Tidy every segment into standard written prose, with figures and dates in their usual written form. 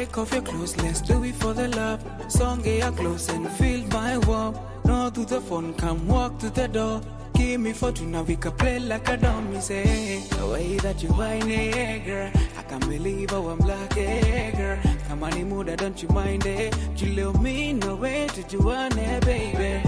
Take off your clothes, let's do it for the love. Song get your clothes and feel my warmth. No to the phone, come walk to the door. Give me fortune, now we can play like a dummy. Say the way that you whine it, girl. I can't believe how I'm like it, girl. Come on, mood, don't you mind it? You love me, no way did you want it, baby.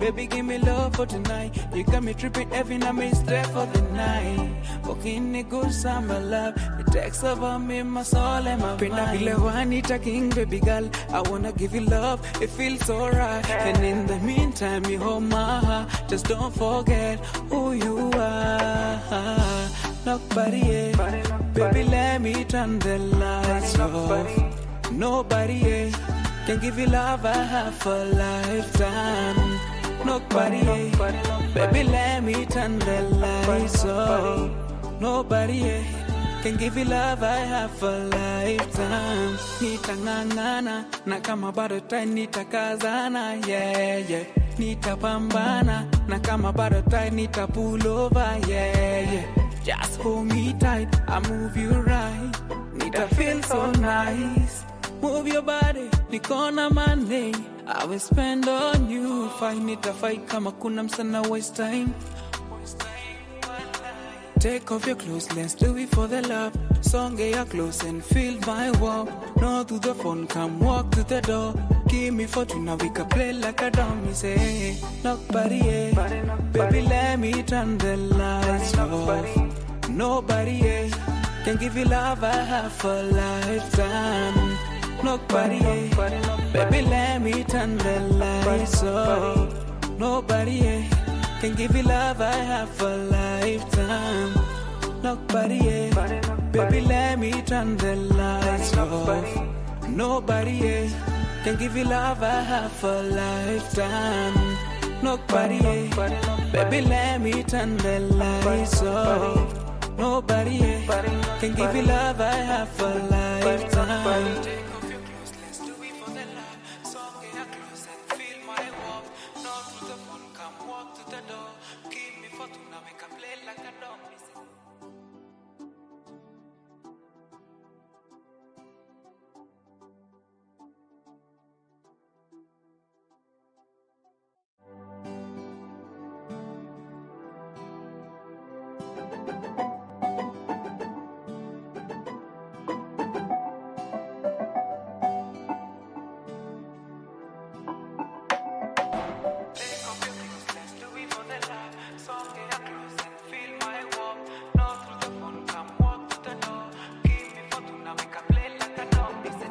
Baby, give me love for tonight. You got me tripping every night, me straight for the night. Walking a good summer love. It takes over me, my soul and my mind. I feel like Juanita King, baby girl. I wanna give you love, it feels so right. And in the meantime, you hold my heart. Just don't forget who you are. Nobody else. Baby, let me turn the lights off. Nobody else can give you love I have for lifetime. Nobody, baby, let me turn the lights off. Nobody can give you love I have for lifetime. Nitangangana, na kama bado tai nitakazana, yeah, yeah. Nitapambana, na kama bado tai nitapull over, yeah, yeah. Just hold me tight, I move you right. Nita feel so nice. Move your body, nikona money. I will spend on you. Find it a fight, kama kuna msana waste time. Take off your clothes, let's do it for the love. Song get your clothes and feel my warmth. No to the phone, come walk to the door. Give me fortune, now we can play like a dummy. Say, nobody, baby, let me turn the lights off. Nobody can give you love I have for lifetime. Nobody, baby, let me turn the lights off. Nobody can give you love I have for lifetime. Nobody, baby, let me turn the lights off. Nobody can give you love I have for lifetime. Nobody, baby, let me turn the lights off. Nobody can give you love I have for lifetime.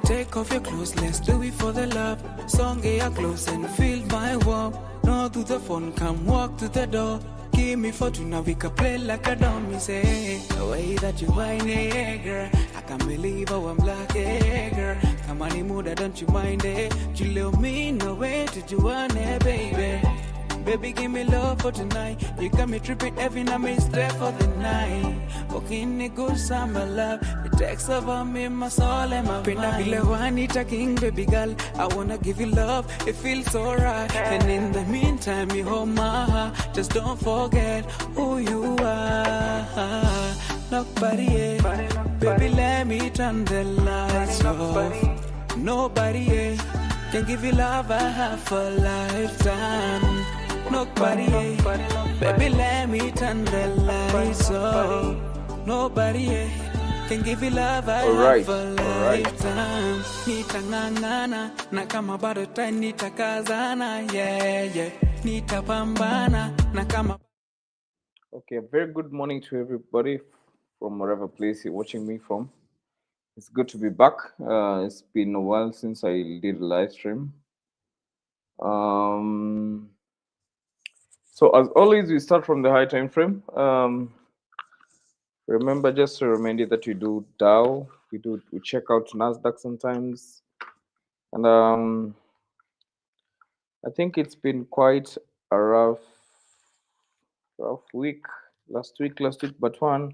Take off your clothes, let's do it for the love. Song get your clothes and feel my warmth. No to the phone, come walk to the door. Give me fortune, now we can play like a dummy. Say the way that you whine it, girl. I can't believe how I'm like it, girl. Come on, mood, don't you mind it? You love me, no way did you want it, baby. Baby, give me love for tonight. You got me tripping every night, me straight for the night. Walking a good summer love. It takes over me, my soul and my mind. I feel like Juanita King, baby girl. I wanna give you love, it feels so right. And in the meantime, you hold my heart. Just don't forget who you are. Nobody, baby, let me turn the lights off. Nobody can give you love I have for lifetime. Nobody, baby, let me turn the lights off. Nobody can give you love I have for lifetime. Nitangangana, na kama bado tai nitakazana, yeah, yeah. Nitapambana, na kama. Okay, a very good morning to everybody from wherever place you're watching me from. It's good to be back. It's been a while since I did a live stream. So as always, we start from the high time frame. Remember, just to remind you that we do Dow, we check out NASDAQ sometimes, and I think it's been quite a rough week. Last week, but one.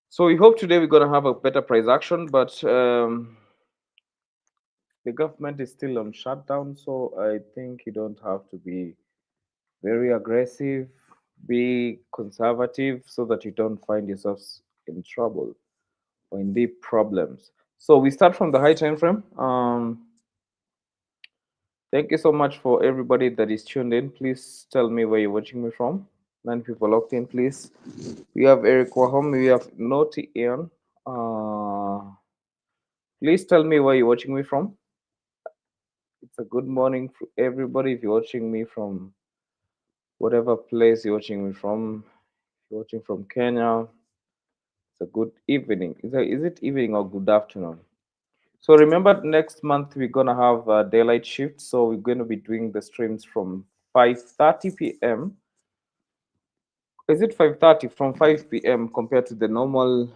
So we hope today we're gonna have a better price action, but the government is still on shutdown, so I think you don't have to be very aggressive. Be conservative so that you don't find yourselves in trouble or in deep problems. So we start from the high time frame. Thank you so much for everybody that is tuned in. Please tell me where you're watching me from. 9 people locked in, please. We have Eric Wahom, we have Naughty Ian. Please tell me where you're watching me from. It's a good morning for everybody. If you're watching me from whatever place you're watching me from, if you're watching from Kenya, it's a good evening. Is it evening or good afternoon? So remember, next month we're gonna have a daylight shift. So we're going to be doing the streams from 5:30 p.m. Is it 5:30 from 5 p.m. compared to the normal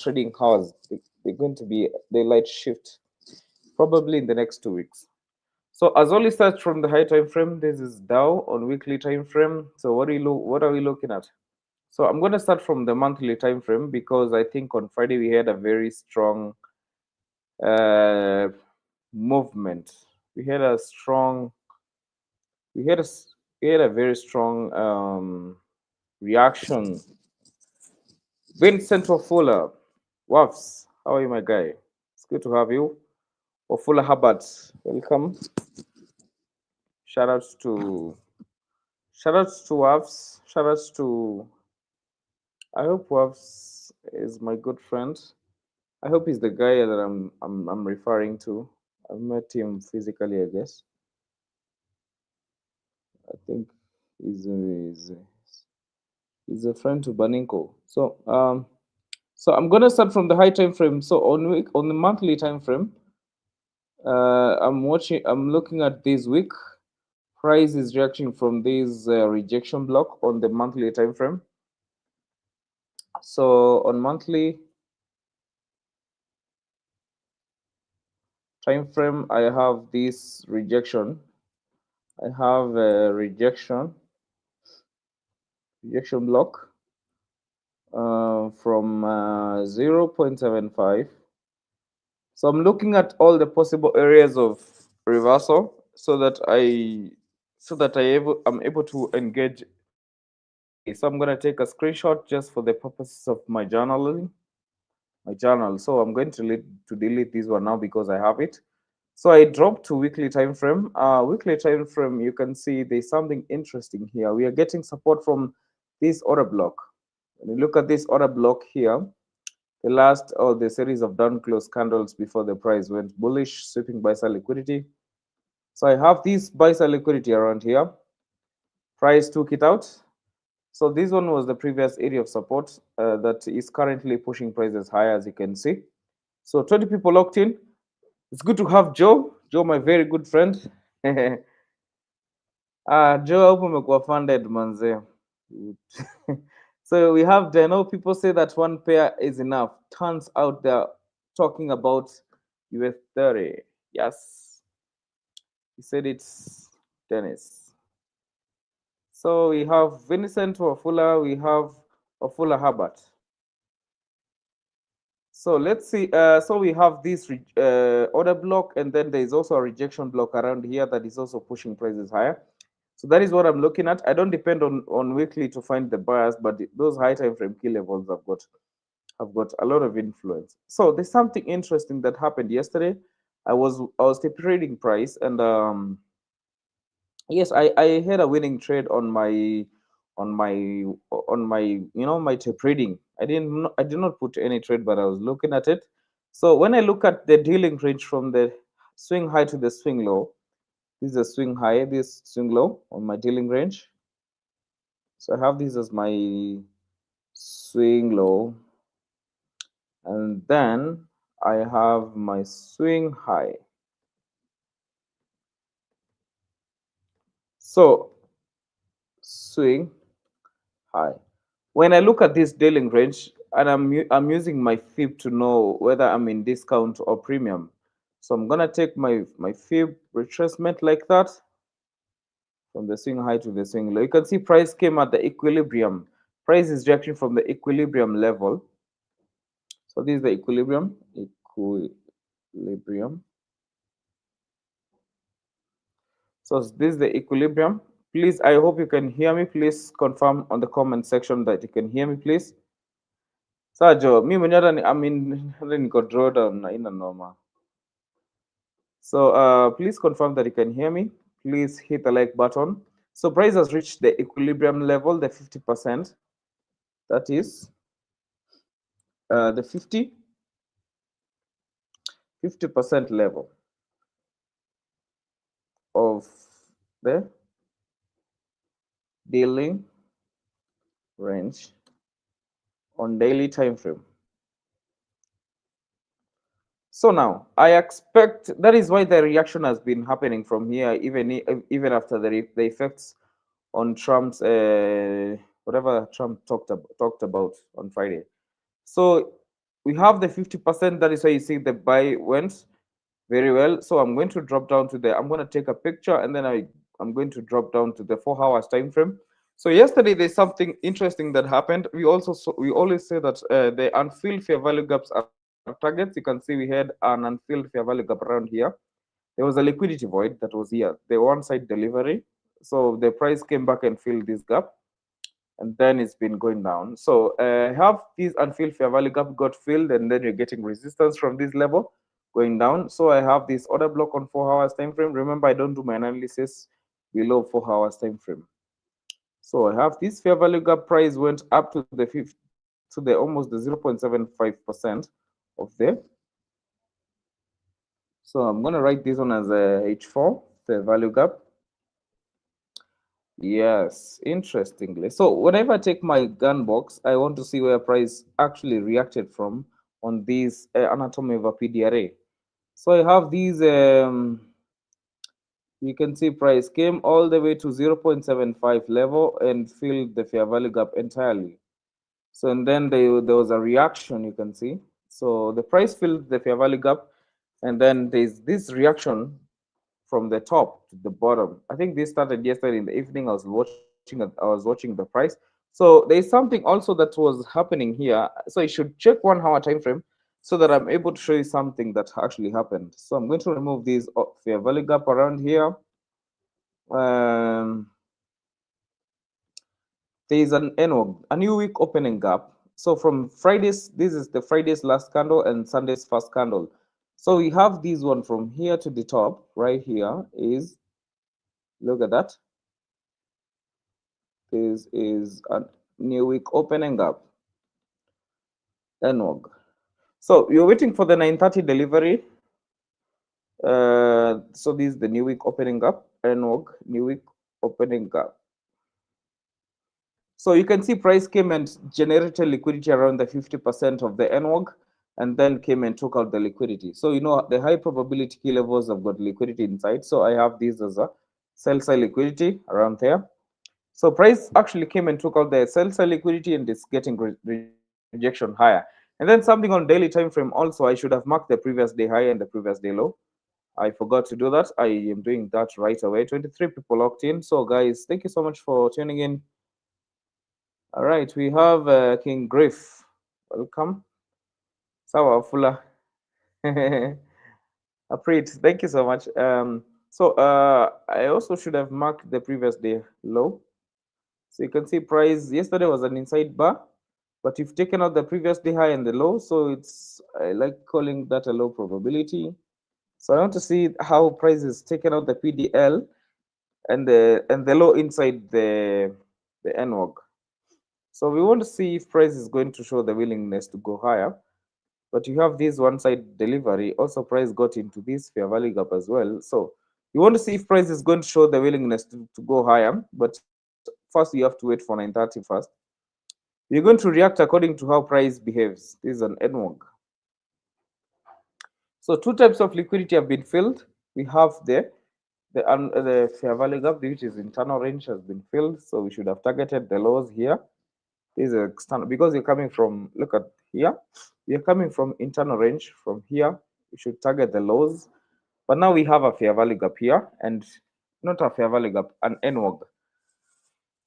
trading hours? They're going to be daylight shift probably in the next 2 weeks. So as always, starts from the high time frame. This is Dow on weekly time frame. So what are we looking at? So I'm going to start from the monthly time frame because I think on Friday we had a very strong movement. We had a strong, we had a, we had a very strong reaction. Vincent Ofula, Wafs, how are you, my guy? It's good to have you. Ofula Hubbard, welcome. Shout outs to Wafs. Shout outs to, I hope Wafs is my good friend. I hope he's the guy that I'm referring to. I've met him physically, I guess. I think he's a friend to Baninko. So I'm gonna start from the high time frame. So on the monthly time frame, I'm looking at this week. Price is reacting from this rejection block on the monthly time frame. So on monthly time frame, I have this rejection. I have a rejection block from 0.75. So I'm looking at all the possible areas of reversal so that I'm able to engage early. So I'm going to take a screenshot just for the purposes of my journaling. My journal. So I'm going to delete this one now because I have it. So I dropped to weekly time frame. Weekly time frame, you can see there's something interesting here. We are getting support from this order block. When you look at this order block here, the series of down close candles before the price went bullish, sweeping buy side liquidity. So I have this buy side liquidity around here. Price took it out. So this one was the previous area of support that is currently pushing prices higher, as you can see. So 20 people locked in. It's good to have Joe. Joe, my very good friend. Joe, I hope umekuwa funded manze. So we have I know people say that one pair is enough. Turns out they're talking about US30. Yes. He said it's Dennis. So we have Vincent Wafula, we have Wafula Herbert. So let's see. So we have this order block, and then there is also a rejection block around here that is also pushing prices higher. So that is what I'm looking at. I don't depend on weekly to find the buyers, but those high time frame key levels have got a lot of influence. So there's something interesting that happened yesterday. I was trading price, and yes, I had a winning trade on my my tape reading. I did not put any trade, but I was looking at it. So when I look at the dealing range from the swing high to the swing low, this is a swing high, this swing low on my dealing range. So I have this as my swing low, and then I have my swing high. So swing high. When I look at this dealing range, and I'm using my fib to know whether I'm in discount or premium. So I'm gonna take my fib retracement like that from the swing high to the swing low. You can see price came at the equilibrium. Price is reacting from the equilibrium level. So this is the equilibrium. So this is the equilibrium. Please, I hope you can hear me. Please confirm on the comment section that you can hear me, please. Sajo, mi mwenyewe hata niko drawdown na ina noma. So please confirm that you can hear me. Please hit the like button. So price has reached the equilibrium level, the 50%. That is the 50% level of the daily range on daily time frame. So now I expect that is why the reaction has been happening from here, even after the effects on Trump's whatever Trump talked about on Friday. So we have the 50%. That is why you see the buy went very well. So I'm going to drop down to the. I'm going to take a picture and then I'm going to drop down to the 4 hours time frame. So yesterday there's something interesting that happened. We always say that the unfilled fair value gaps are targets. You can see we had an unfilled fair value gap around here. There was a liquidity void that was here, the one side delivery. So the price came back and filled this gap, and then it's been going down. So have this unfilled fair value gap got filled, and then you're getting resistance from this level going down. So I have this order block on 4 hours time frame. Remember, I don't do my analysis below 4 hours time frame. So I have this fair value gap price went up to the almost the 0.75% of the. So I'm going to write this one as a H4 fair value gap. Yes, interestingly. So whenever I take my gun box, I want to see where price actually reacted from on this anatomy of a PDRA. So I have these, you can see price came all the way to 0.75 level and filled the fair value gap entirely. So, and then there was a reaction, you can see. So the price filled the fair value gap, and then there's this reaction from the top to the bottom. I think this started yesterday in the evening. I was watching the price. So there's something also that was happening here. So I should check 1 hour time frame so that I'm able to show you something that actually happened. So I'm going to remove this fair value gap around here. There is an NO, a new week opening gap. So from Friday's, this is the Friday's last candle and Sunday's first candle. So we have this one from here to the top, right here is, look at that. This is a new week opening gap. NOG. So you're waiting for the 9:30 delivery. So this is the new week opening gap. NOG, new week opening gap. So you can see price came and generated liquidity around the 50% of the NWOG, and then came and took out the liquidity. So you know the high probability key levels have got liquidity inside. So I have this as a sell side liquidity around there. So price actually came and took out the sell side liquidity and it's getting rejection higher. And then something on daily time frame also, I should have marked the previous day high and the previous day low. I forgot to do that. I am doing that right away. 23 people locked in. So guys, thank you so much for tuning in. All right, we have King Griff. Welcome. Sawa Fula. Aprit, thank you so much. So I also should have marked the previous day low. So you can see price yesterday was an inside bar, but you've taken out the previous day high and the low. So it's, I like calling that a low probability. So I want to see how price is taken out the PDL and the low inside the NWOG. So we want to see if price is going to show the willingness to go higher. But you have this one side delivery. Also, price got into this fair value gap as well. So you want to see if price is going to show the willingness to go higher. But first, you have to wait for 9:30 first. You're going to react according to how price behaves. This is an NWOG. So two types of liquidity have been filled. We have the fair value gap, which is internal range, has been filled. So we should have targeted the lows here. This is external because you're coming from, look at here, you're coming from internal range. From here you should target the lows, but now we have a fair value gap here and not a fair value gap, an NWOG.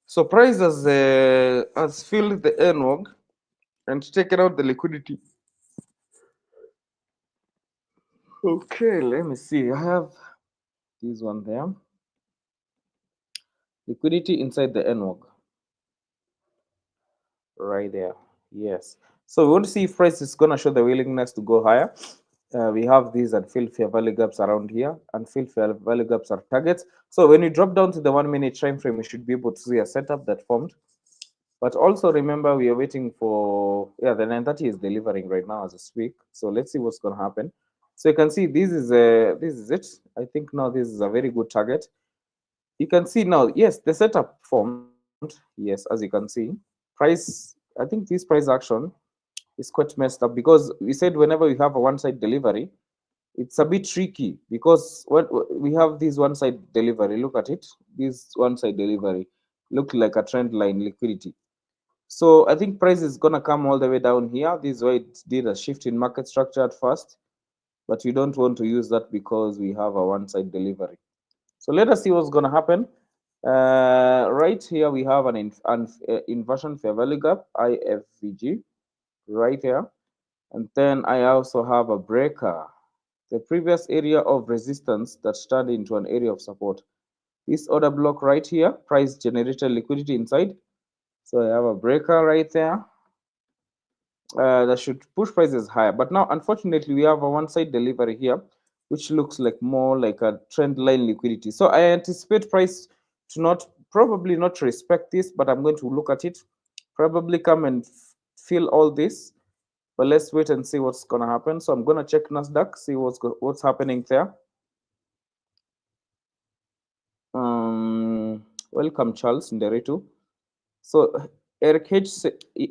So price has filled the NWOG and taken out the liquidity. Okay, let me see. I have this one there, liquidity inside the NWOG right there. Yes. So we want to see if price is going to show the willingness to go higher. We have these unfilled fair value gaps around here. Unfilled fair value gaps are targets. So when you drop down to the 1 minute time frame, you should be able to see a setup that formed. But also remember, we are waiting for, yeah, the 930 is delivering right now as I speak. So let's see what's going to happen. So you can see this is it. I think now this is a very good target. You can see now, yes, the setup formed. Yes, as you can see, price. I think this price action is quite messed up because we said whenever we have a one-side delivery, it's a bit tricky because what we have this one-side delivery. Look at it. This one-side delivery look like a trend line liquidity. So I think price is gonna come all the way down here. This is why it did a shift in market structure at first, but we don't want to use that because we have a one-side delivery. So let us see what's gonna happen. Right here we have an inversion fair value gap, IFVG, right here, and then I also have a breaker, the previous area of resistance that turned into an area of support. This order block right here, price generated liquidity inside. So I have a breaker right there that should push prices higher. But now, unfortunately, we have a one-side delivery here, which looks like more like a trend line liquidity. So I anticipate price to not probably not respect this, but I'm going to look at it, probably come and fill all this. But let's wait and see what's gonna happen. So I'm gonna check NASDAQ, see what's happening there. Welcome, Charles Nderetu. So Eric H,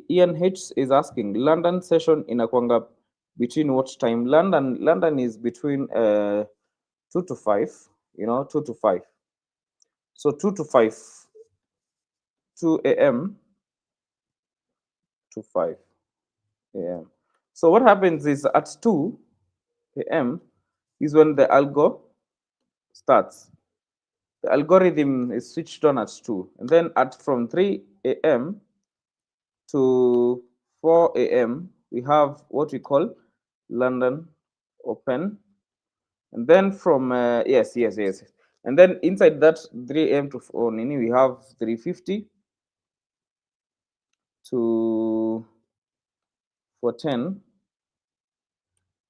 Ian H is asking, London session inakwanga between what time? London is between 2 to 5, 2 to 5. So 2 to 5, 2 a.m. to 5 a.m. So what happens is at 2 a.m. is when the algo starts. The algorithm is switched on at 2, and then from 3 a.m. to 4 a.m. we have what we call London Open, and then from yes, and then inside that 3 a.m. to 4 we have 3:50 to 4:10,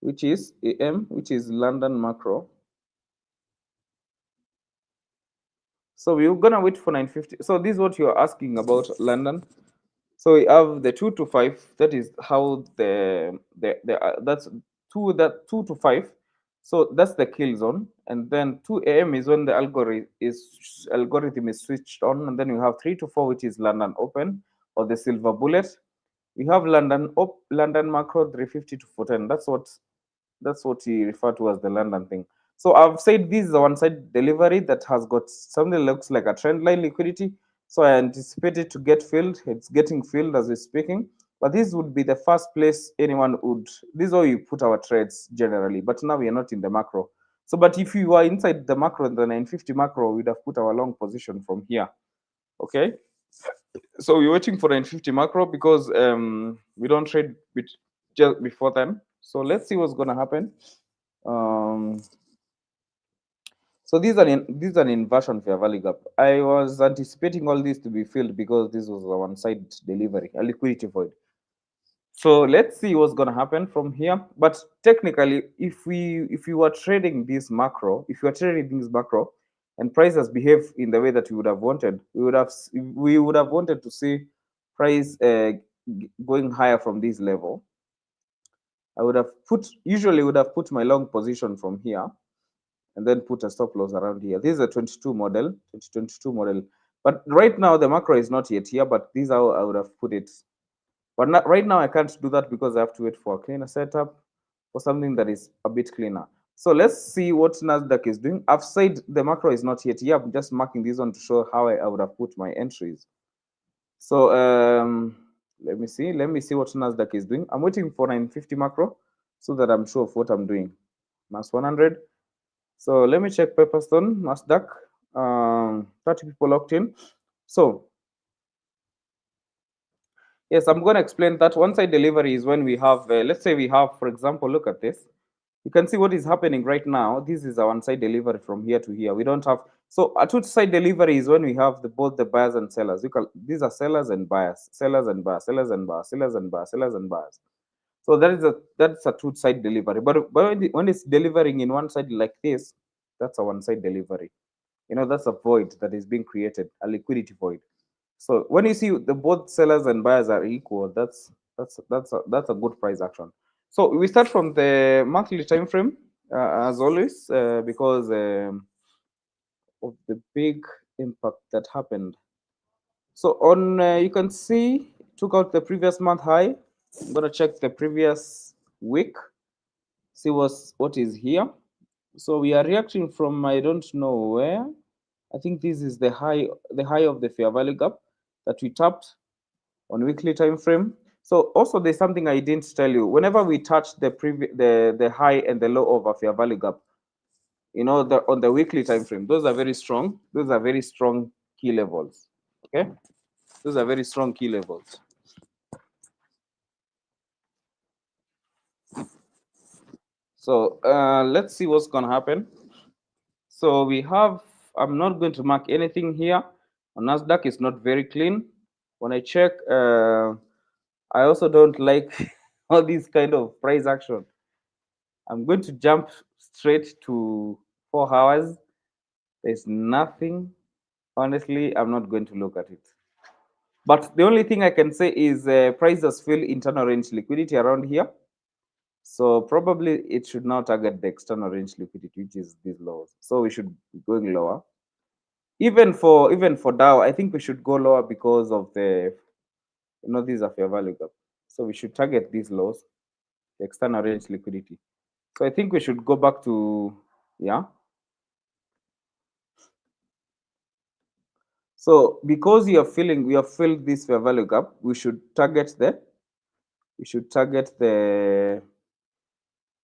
which is a.m., which is London macro. So we're gonna wait for 9:50. So this is what you're asking about London. So we have the 2 to 5. That is how that's 2 to 5. So that's the kill zone, and then 2 a.m. is when the algorithm is switched on, and then you have 3 to 4, which is London Open or the silver bullet. We have London macro 3:50 to 4:10. That's what he referred to as the London thing. So I've said this is a one-side delivery that has got something that looks like a trend line liquidity. So I anticipate it to get filled. It's getting filled as we're speaking. But this would be the first place anyone would. This is how you put our trades generally. But now we are not in the macro. So, but if you are inside the macro, the 950 macro, we'd have put our long position from here. Okay. So we're waiting for 950 macro because we don't trade just before then. So let's see what's gonna happen. So this is an inversion fair value gap. I was anticipating all this to be filled because this was a one-side delivery, a liquidity void. So let's see what's gonna happen from here. But technically, if you were trading this macro, and prices behave in the way that we would have wanted, we would have wanted to see price going higher from this level. I would have usually would have put my long position from here and then put a stop loss around here. This is a 2022 model. But right now the macro is not yet here, but this is how I would have put it. But not, right now I can't do that because I have to wait for a cleaner setup or something that is a bit cleaner. So let's see what NASDAQ is doing. I've said the macro is not yet here. I'm just marking this one to show how I would have put my entries. So let me see what NASDAQ is doing. I'm waiting for 950 macro so that I'm sure of what I'm doing. Max 100. So let me check Pepperstone, NASDAQ, 30 people locked in. So yes, I'm going to explain that one-side delivery is when we have, let's say we have, for example, look at this. You can see what is happening right now. This is a one-side delivery from here to here. We don't have, So a two-side delivery is when we have both the buyers and sellers. These are sellers and buyers, sellers and buyers, sellers and buyers, sellers and buyers, sellers and buyers. So that's a two-side delivery. But when it's delivering in one side like this, that's a one-side delivery. That's a void that is being created, a liquidity void. So when you see the both sellers and buyers are equal, that's a good price action. So we start from the monthly time frame as always because of the big impact that happened. So on you can see took out the previous month high. I'm gonna check the previous week, see what is here. So we are reacting from I don't know where. I think this is the high of the fair value gap that we tapped on weekly time frame. So also there's something I didn't tell you. Whenever we touch the high and the low of a fair value gap, on the weekly time frame, those are very strong. Those are very strong key levels. Okay, those are very strong key levels. So let's see what's gonna happen. So we have, I'm not going to mark anything here. On NASDAQ, it's not very clean. When I check, I also don't like all these kind of price action. I'm going to jump straight to 4 hours. There's nothing. Honestly, I'm not going to look at it. But the only thing I can say is prices fill internal range liquidity around here. So probably it should now target the external range liquidity, which is these lows. So we should be going lower. Even for Dow, I think we should go lower because of these are fair value gap. So we should target these lows, the external range liquidity. So I think we should go back to, yeah. So because we have filled this fair value gap, we should target the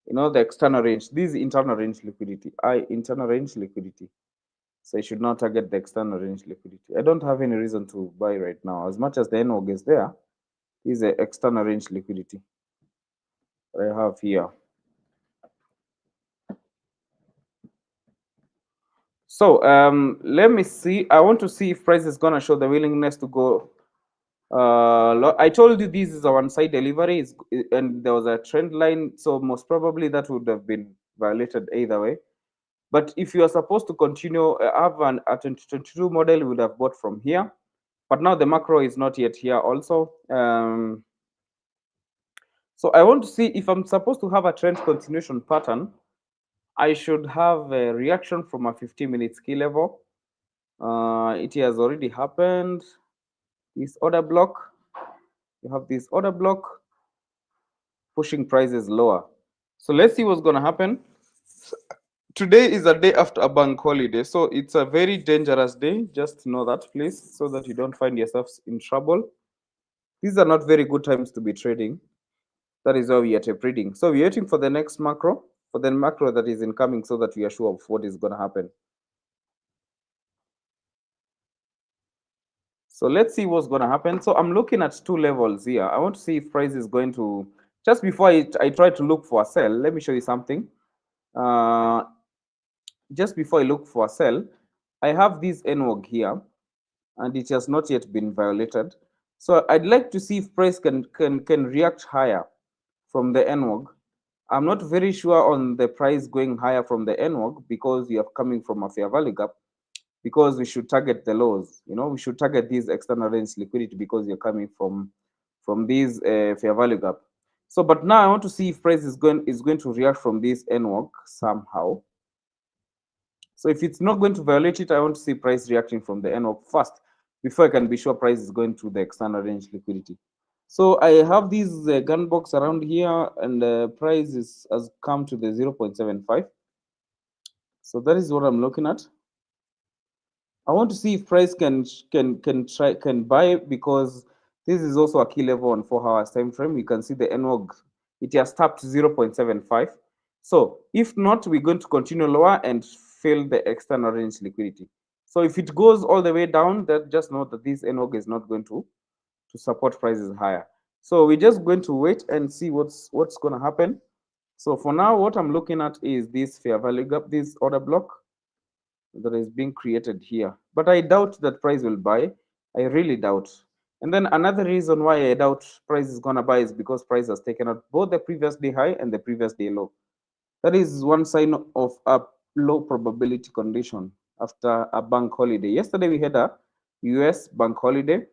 the external range. This is internal range liquidity. Internal range liquidity. So I should not target the external range liquidity. I don't have any reason to buy right now. As much as the NOG is there, is the external range liquidity that I have here. So let me see. I want to see if price is gonna show the willingness to go. I told you this is a one-side delivery, and there was a trend line, so most probably that would have been violated either way. But if you are supposed to continue, have a 2022 model, you would have bought from here. But now the macro is not yet here also. So I want to see if I'm supposed to have a trend continuation pattern, I should have a reaction from a 50-minute key level. It has already happened. This order block, you have this order block pushing prices lower. So let's see what's going to happen. Today is a day after a bank holiday, so it's a very dangerous day. Just know that, please, so that you don't find yourselves in trouble. These are not very good times to be trading. That is why we are trading. So we're waiting for the next macro, that is incoming, so that we are sure of what is going to happen. So let's see what's going to happen. So I'm looking at 2 levels here. I want to see if price is going to, just before I try to look for a sell, let me show you something. Just before I look for a sell, I have this NWOG here, and it has not yet been violated. So I'd like to see if price can react higher from the NWOG. I'm not very sure on the price going higher from the NWOG because you are coming from a fair value gap, because we should target the lows. We should target these external range liquidity because you're coming from these fair value gap. So, but now I want to see if price is going to react from this NWOG somehow. So if it's not going to violate it, I want to see price reacting from the NWOG first before I can be sure price is going to the external range liquidity. So I have these gun box around here, and the price has come to the 0.75. So that is what I'm looking at. I want to see if price can buy, because this is also a key level on 4 hours time frame. You can see the NWOG, it has tapped 0.75. So if not, we're going to continue lower and fill the external range liquidity. So if it goes all the way down, then just note that this NWOG is not going to support prices higher. So we're just going to wait and see what's going to happen. So for now, what I'm looking at is this fair value gap, this order block. that is being created here. But I doubt that price will buy. I really doubt. And then another reason why I doubt price is gonna buy is because price has taken out both the previous day high and the previous day low. That is one sign of a low probability condition after a bank holiday. Yesterday we had a US bank holiday.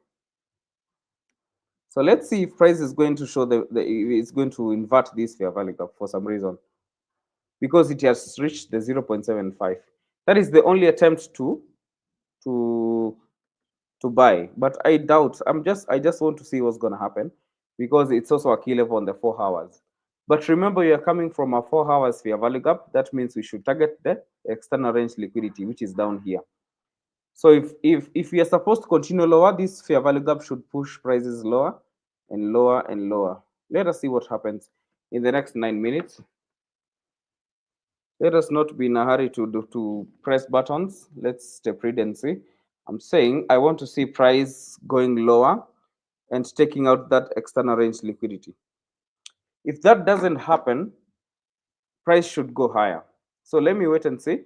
So let's see if price is going to show it's going to invert this fair value gap for some reason, because it has reached the 0.75. That is the only attempt to to buy, but I doubt. I just want to see what's going to happen, because it's also a key level on the 4 hours. But remember, you're coming from a 4 hours fair value gap. That means we should target the external range liquidity, which is down here. So if we are supposed to continue lower, this fair value gap should push prices lower and lower and lower. Let us see what happens in the next 9 minutes. Let us not be in a hurry to press buttons. Let's stay prudency. I'm saying I want to see price going lower and taking out that external range liquidity. If that doesn't happen, price should go higher. So let me wait and see.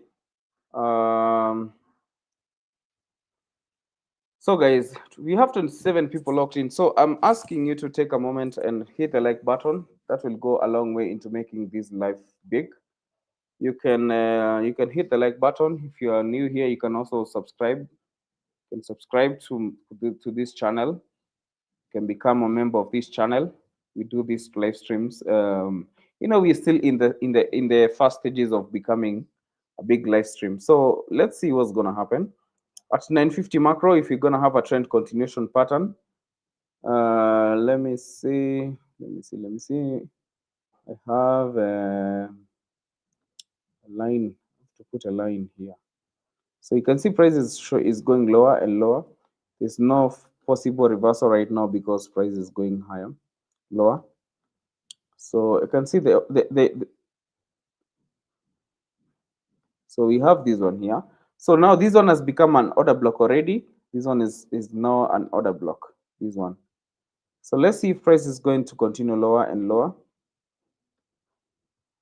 So guys, we have 27 people locked in. So I'm asking you to take a moment and hit the like button. That will go a long way into making this live big. You can hit the like button. If you are new here, you can also subscribe. You can subscribe to this channel. You can become a member of this channel. We do these live streams. We're still in the first stages of becoming a big live stream. So let's see what's gonna happen at 950 macro. If you're gonna have a trend continuation pattern, let me see. I have a line. I have to put a line here. So you can see price is going lower and lower. There's no possible reversal right now because price is going higher, lower. So you can see so we have this one here. So now this one has become an order block already. This one is now an order block, this one. So let's see if price is going to continue lower and lower.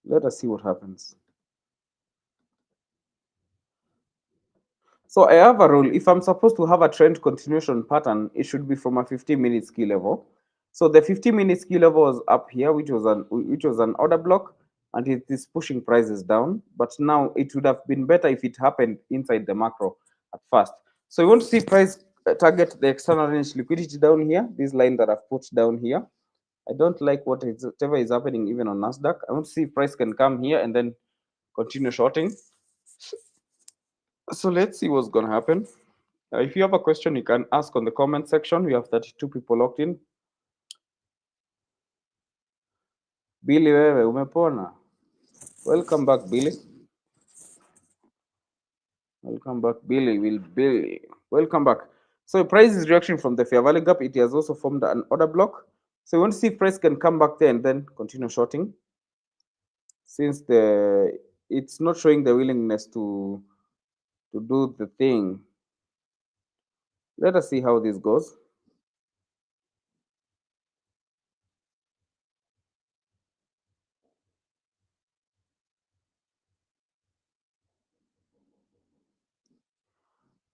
Let us see what happens. So I have a rule. If I'm supposed to have a trend continuation pattern, it should be from a 15-minute key level. So the 15-minute key level was up here, which was an order block, and it is pushing prices down. But now it would have been better if it happened inside the macro at first. So you want to see price target the external range liquidity down here, this line that I've put down here. I don't like whatever is happening even on NASDAQ. I want to see if price can come here and then continue shorting. So let's see what's going to happen. If you have a question, you can ask on the comment section. We have 32 people locked in. Billy, wewe umepona? Welcome back, Billy. Welcome back, Billy. Billy. Welcome back. So price is reaction from the fair value gap. It has also formed an order block. So we want to see if price can come back there and then continue shorting. Since it's not showing the willingness to do the thing. Let us see how this goes.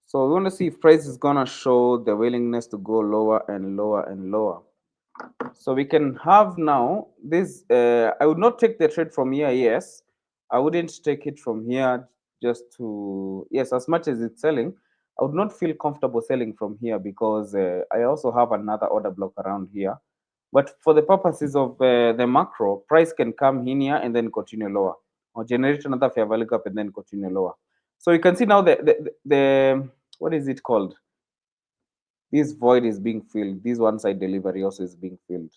So we want to see if price is gonna show the willingness to go lower and lower and lower. So we can have now this. I would not take the trade from here. Yes, I wouldn't take it from here just to, yes, as much as it's selling, I would not feel comfortable selling from here because I also have another order block around here. But for the purposes of the macro, price can come in here and then continue lower, or generate another fair value gap and then continue lower. So you can see now the what is it called? This void is being filled. This one side delivery also is being filled.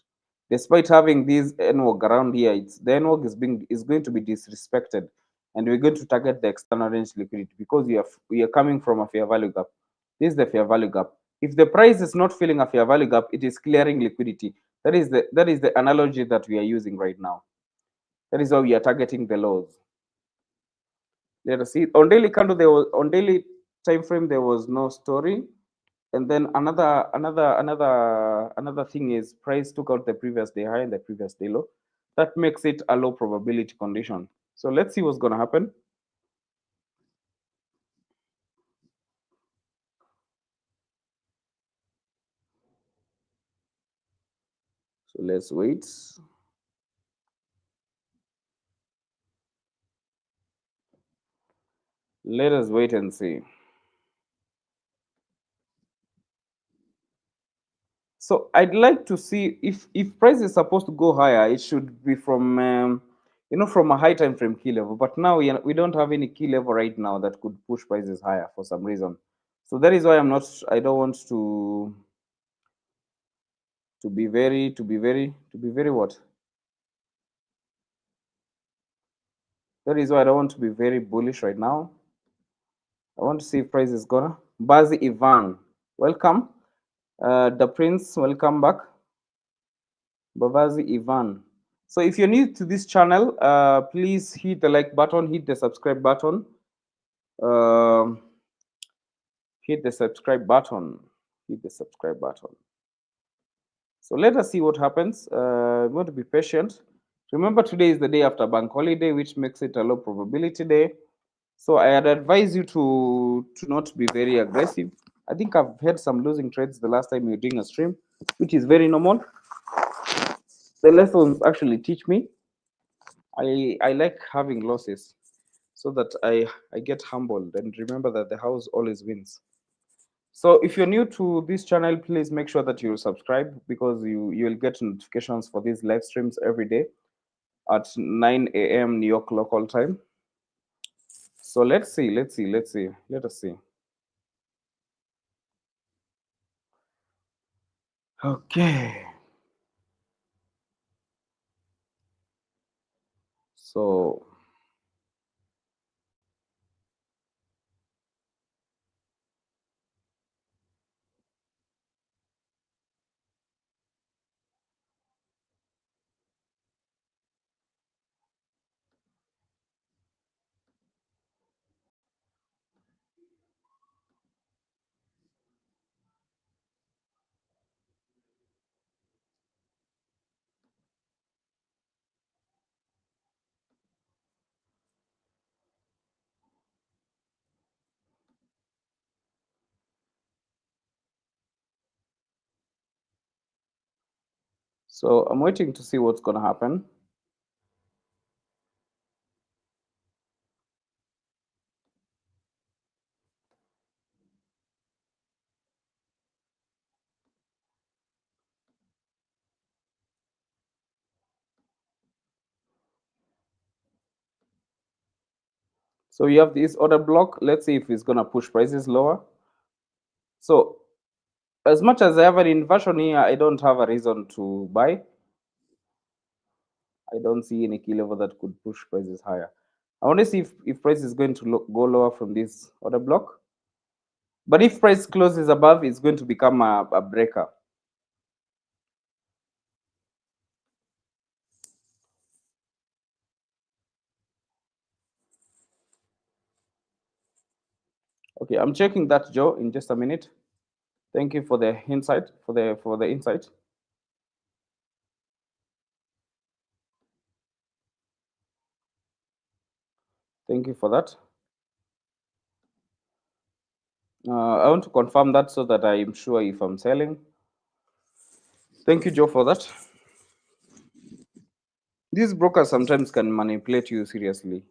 Despite having this NWOG around here, the NWOG is going to be disrespected, and we're going to target the external range liquidity because we are coming from a fair value gap. This is the fair value gap. If the price is not filling a fair value gap, it is clearing liquidity. That is the analogy that we are using right now. That is how we are targeting the lows. Let us see. On daily candle, on daily time frame, there was no story. And then another thing is price took out the previous day high and the previous day low. That makes it a low probability condition. So let's see what's going to happen. So let's wait. Let us wait and see. So I'd like to see if price is supposed to go higher, it should be from from a high time frame key level. But now we don't have any key level right now that could push prices higher for some reason. So that is why I don't want to be very what? That is why I don't want to be very bullish right now. I want to see if price is gonna. Bazi Ivan, welcome. The Prince, welcome back. Bavazi Ivan. So if you're new to this channel, please hit the like button, hit the subscribe button. Um Hit the subscribe button. Hit the subscribe button. So let us see what happens. I'm going to be patient. Remember, today is the day after bank holiday, which makes it a low probability day. So I'd advise you to not be very aggressive. I think I've had some losing trades the last time you're doing a stream, which is very normal. The lessons actually teach me. I like having losses so that I get humbled and remember that the house always wins. So if you're new to this channel, please make sure that you subscribe because you'll get notifications for these live streams every day at 9 a.m. New York local time. So let's see. Let us see. Okay. So I'm waiting to see what's gonna happen. So you have this order block. Let's see if it's gonna push prices lower. So as much as I have an inversion here, I don't have a reason to buy. I don't see any key level that could push prices higher. I want to see if price is going to go lower from this order block. But if price closes above, it's going to become a breaker. Okay, I'm checking that, Joe, in just a minute. Thank you for the insight, for the insight. Thank you for that. I want to confirm that so that I'm sure if I'm selling. Thank you, Joe, for that. These brokers sometimes can manipulate you seriously.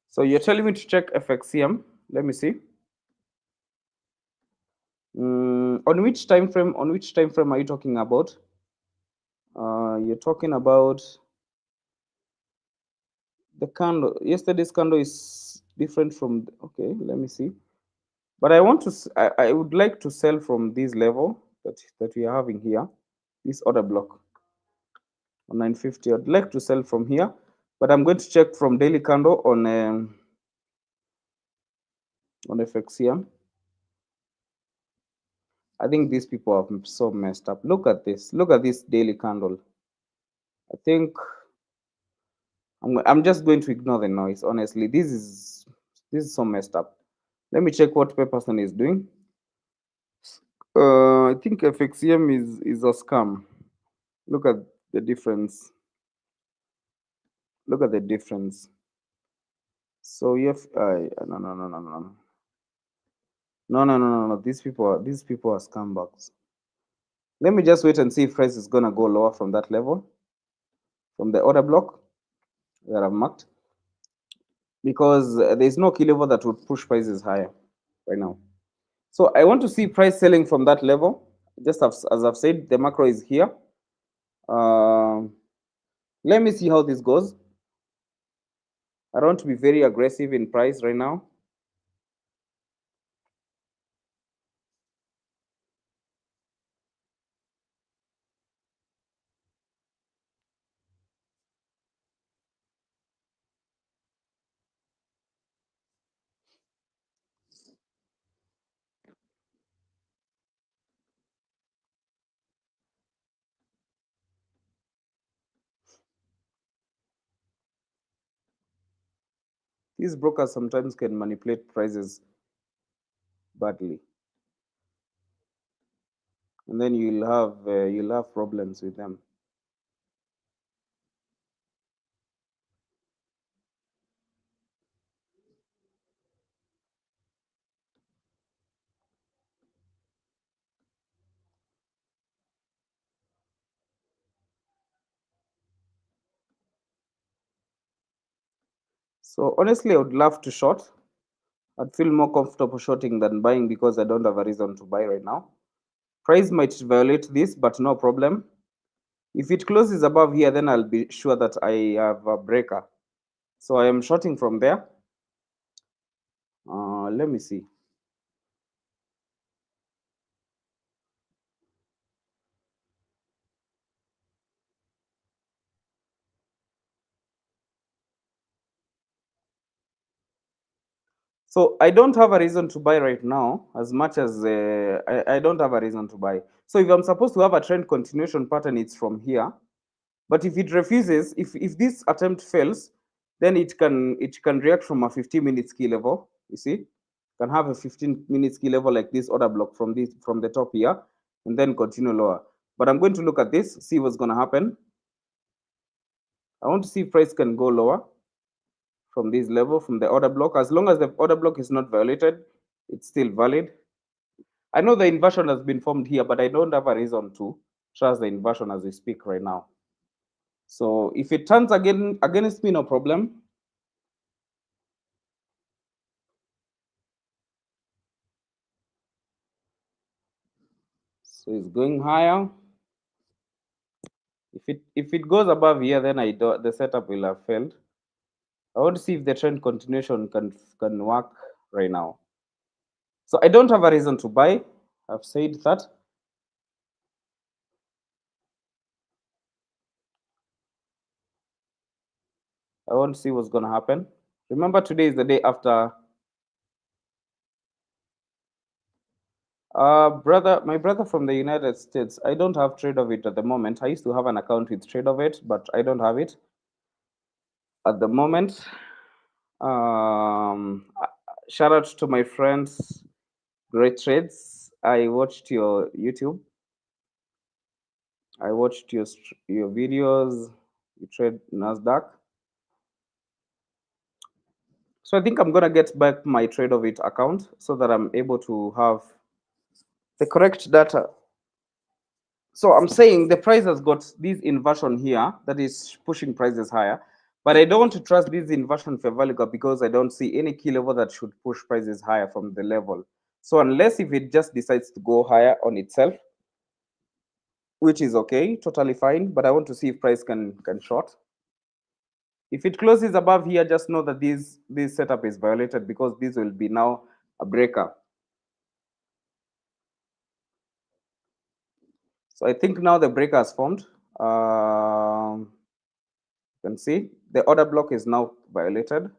So you're telling me to check FXCM. Let me see. On which time frame? On which time frame are you talking about? You're talking about the candle. Yesterday's candle is different from. Okay, let me see. But I want to. I would like to sell from this level that we are having here, this order block on 950. I'd like to sell from here, but I'm going to check from daily candle on FXCM. I think these people are so messed up. Look at this. Look at this daily candle. I think I'm just going to ignore the noise. Honestly, this is so messed up. Let me check what Pepperson is doing. I think FXCM is a scam. Look at the difference. Look at the difference. So you have no. No. These people are scumbags. Let me just wait and see if price is gonna go lower from that level, from the order block that I've marked, because there's no key level that would push prices higher right now. So I want to see price selling from that level. Just as I've said, the macro is here. Let me see how this goes. I don't want to be very aggressive in price right now. These brokers sometimes can manipulate prices badly, and then you'll have problems with them. So honestly, I would love to short. I'd feel more comfortable shorting than buying because I don't have a reason to buy right now. Price might violate this, but no problem. If it closes above here, then I'll be sure that I have a breaker. So I am shorting from there. Let me see. So I don't have a reason to buy right now, as much as I don't have a reason to buy. So if I'm supposed to have a trend continuation pattern, it's from here. But if it refuses, if this attempt fails, then it can react from a 15-minute key level. You see, can have a 15-minute key level like this order block from the top here, and then continue lower. But I'm going to look at this, see what's going to happen. I want to see if price can go lower from this level, from the order block. As long as the order block is not violated, it's still valid. I know the inversion has been formed here, but I don't have a reason to trust the inversion as we speak right now. So if it turns again against me, no problem. So it's going higher. If it goes above here, then the setup will have failed. I want to see if the trend continuation can work right now. So I don't have a reason to buy. I've said that. I want to see what's going to happen. Remember, today is the day after. My brother from the United States. I don't have trade of it at the moment. I used to have an account with trade of it, but I don't have it at the moment. Shout out to my friends, Great Trades. I watched your YouTube. I watched your videos. You trade NASDAQ. So I think I'm gonna get back my trade of it account so that I'm able to have the correct data. So I'm saying the price has got this inversion here that is pushing prices higher, but I don't want to trust this inversion for Valiga because I don't see any key level that should push prices higher from the level. So unless if it just decides to go higher on itself, which is okay, totally fine, but I want to see if price can short. If it closes above here, just know that this setup is violated because this will be now a breaker. So I think now the breaker has formed. You can see the order block is now violated.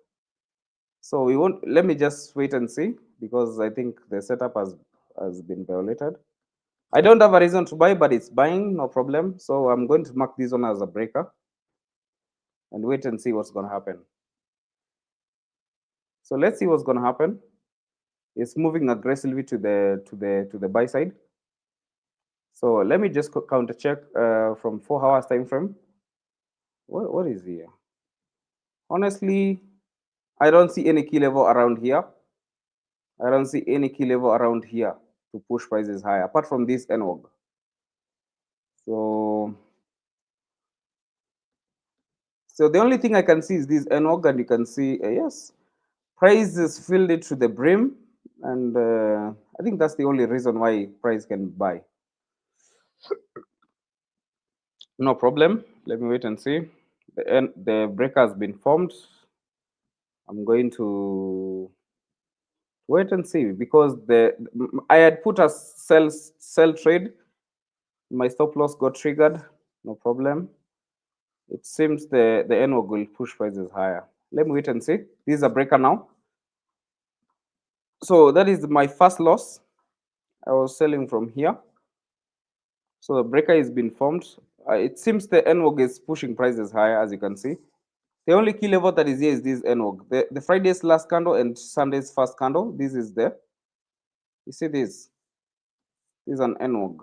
So we won't. Let me just wait and see because I think the setup has been violated. I don't have a reason to buy, but it's buying, no problem. So I'm going to mark this one as a breaker and wait and see what's going to happen. So let's see what's going to happen. It's moving aggressively to the buy side. So let me just counter check from 4 hours time frame. What is here? Honestly, I don't see any key level around here. I don't see any key level around here to push prices higher, apart from this NWOG. So the only thing I can see is this NWOG, and you can see, yes, price is filled it to the brim, and I think that's the only reason why price can buy. No problem. Let me wait and see. The breaker has been formed. I'm going to wait and see because I had put a sell trade. My stop loss got triggered. No problem. It seems the NWOG will push prices higher. Let me wait and see. This is a breaker now. So that is my first loss. I was selling from here. So the breaker has been formed. It seems the NWOG is pushing prices higher, as you can see. The only key level that is here is this NWOG. The Friday's last candle and Sunday's first candle. This is there. You see this? This is an NWOG,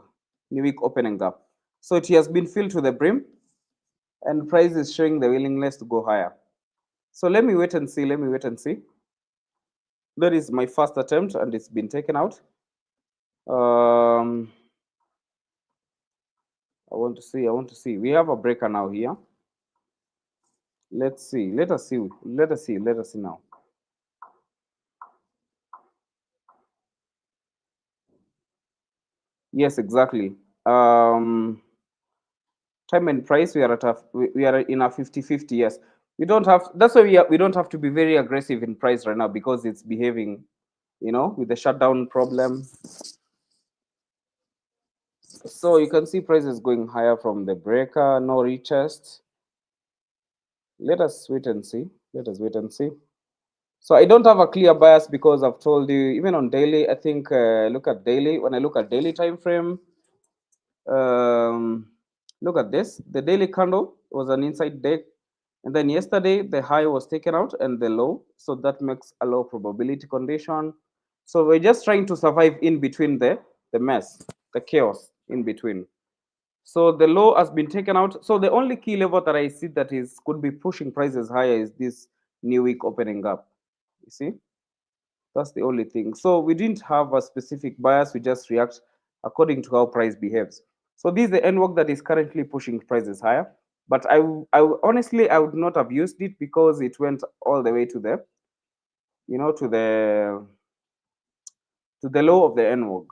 new week opening gap. So it has been filled to the brim, and price is showing the willingness to go higher. So let me wait and see. Let me wait and see. That is my first attempt, and it's been taken out. I want to see. I want to see. We have a breaker now here. Let's see. Let us see. Let us see. Let us see now. Yes, exactly. Time and price, we are at we are in a 50-50. Yes, we don't have. That's why we don't have to be very aggressive in price right now because it's behaving, with the shutdown problem. So you can see prices going higher from the breaker, no retest. Let us wait and see. Let us wait and see. So I don't have a clear bias because I've told you, even on daily, I think look at daily. When I look at daily time frame, look at this. The daily candle was an inside day, and then yesterday the high was taken out and the low. So that makes a low probability condition. So we're just trying to survive in between the mess, the chaos in between. So the low has been taken out. So the only key level that I see that is could be pushing prices higher is this new week opening up. You see, that's the only thing. So we didn't have a specific bias. We just react according to how price behaves. So this is the NWOG that is currently pushing prices higher. But honestly, I would not have used it because it went all the way to the, to the low of the NWOG.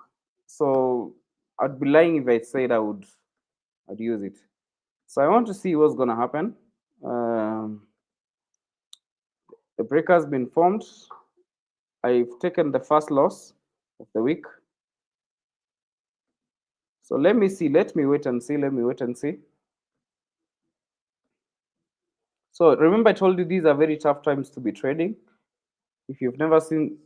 So I'd be lying if I said I'd use it. So I want to see what's going to happen. The breaker has been formed. I've taken the first loss of the week. So let me see. Let me wait and see. Let me wait and see. So remember, I told you these are very tough times to be trading. If you've never seen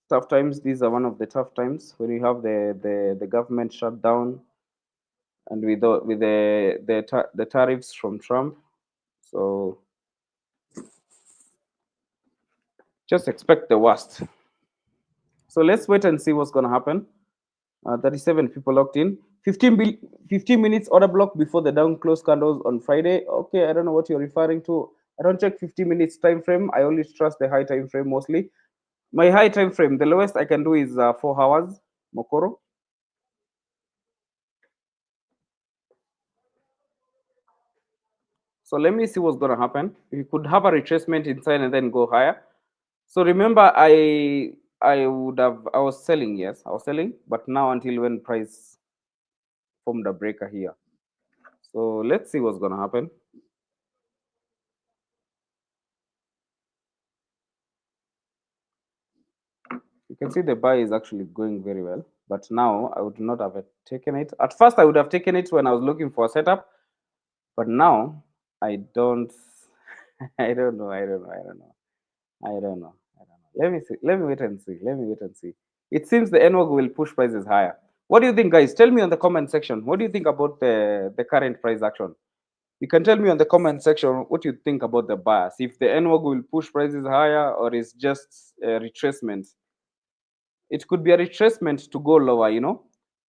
tough times, these are one of the tough times when you have the government shut down and with the tariffs from Trump. So just expect the worst. So let's wait and see what's going to happen. 37 people locked in. 15 minutes order block before the down close candles on Friday. Okay, I don't know what you're referring to. I don't check 15 minutes time frame. I only trust the high time frame mostly. My high time frame, the lowest I can do is 4 hours, Mokoro. So let me see what's going to happen. You could have a retracement inside and then go higher. So remember, I was selling, yes, I was selling, but now until when price formed a breaker here. So let's see what's going to happen. You can see the buy is actually going very well, but now I would not have taken it. At first, I would have taken it when I was looking for a setup, but now I don't. I don't know. I don't know. I don't know. I don't know. I don't know. Let me see. Let me wait and see. Let me wait and see. It seems the NWOG will push prices higher. What do you think, guys? Tell me on the comment section. What do you think about the current price action? You can tell me on the comment section what you think about the bias. If the NWOG will push prices higher or it's just a retracement. It could be a retracement to go lower,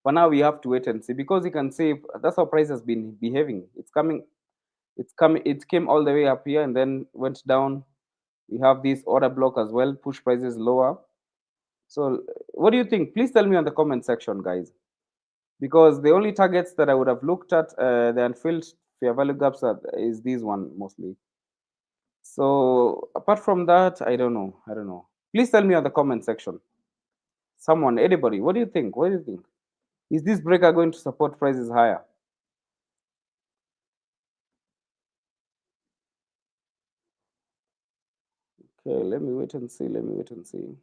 For now, we have to wait and see because you can see that's how price has been behaving. It came all the way up here and then went down. We have this order block as well, push prices lower. So what do you think? Please tell me on the comment section, guys. Because the only targets that I would have looked at, the unfilled fair value gaps is this one mostly. So apart from that, I don't know. I don't know. Please tell me on the comment section. Someone, anybody, what do you think? What do you think? Is this breaker going to support prices higher? Okay, let me wait and see. Let me wait and see.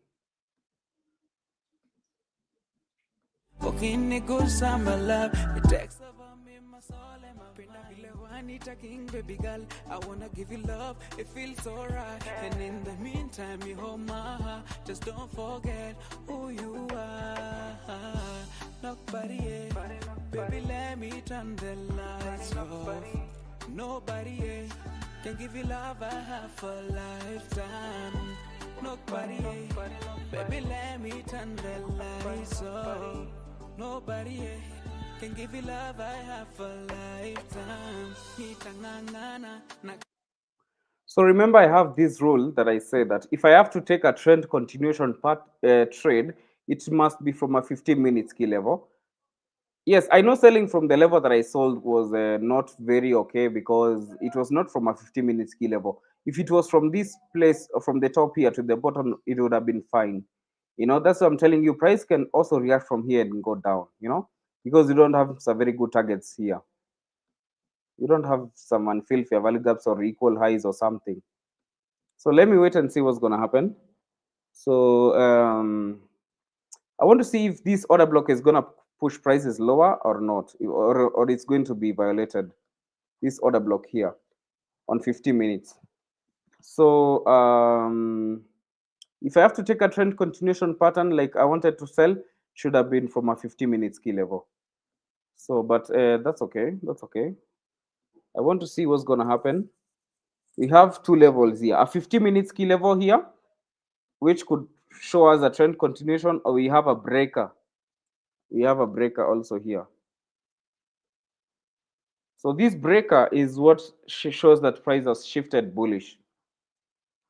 Ukinigusa love, it takes over me, my soul and my mind. Vile wanita king, baby girl, I wanna give you love, it feels so right. And in the meantime, you hold my heart, just don't forget who you are. Nobody, baby, let me turn the lights off. Nobody can give you love I have for a lifetime. Nobody, baby, let me turn the lights off. Nobody can give you love I have for a lifetime. So remember, I have this rule that I say that if I have to take a trend continuation trade, it must be from a 15-minute key level. Yes, I know selling from the level that I sold was not very okay because it was not from a 15-minute key level. If it was from this place, from the top here to the bottom, it would have been fine. You know, that's what I'm telling you. Price can also react from here and go down, you know, because you don't have some very good targets here. You don't have some unfilled fair value gaps or equal highs or something. So let me wait and see what's going to happen. So I want to see if this order block is going to push prices lower or not, or it's going to be violated, this order block here on 50 minutes. So if I have to take a trend continuation pattern like I wanted to sell, should have been from a 50-minute key level. So, but that's okay. That's okay. I want to see what's going to happen. We have two levels here, a 50-minute key level here, which could show us a trend continuation, or we have a breaker. We have a breaker also here. So this breaker is what shows that price has shifted bullish.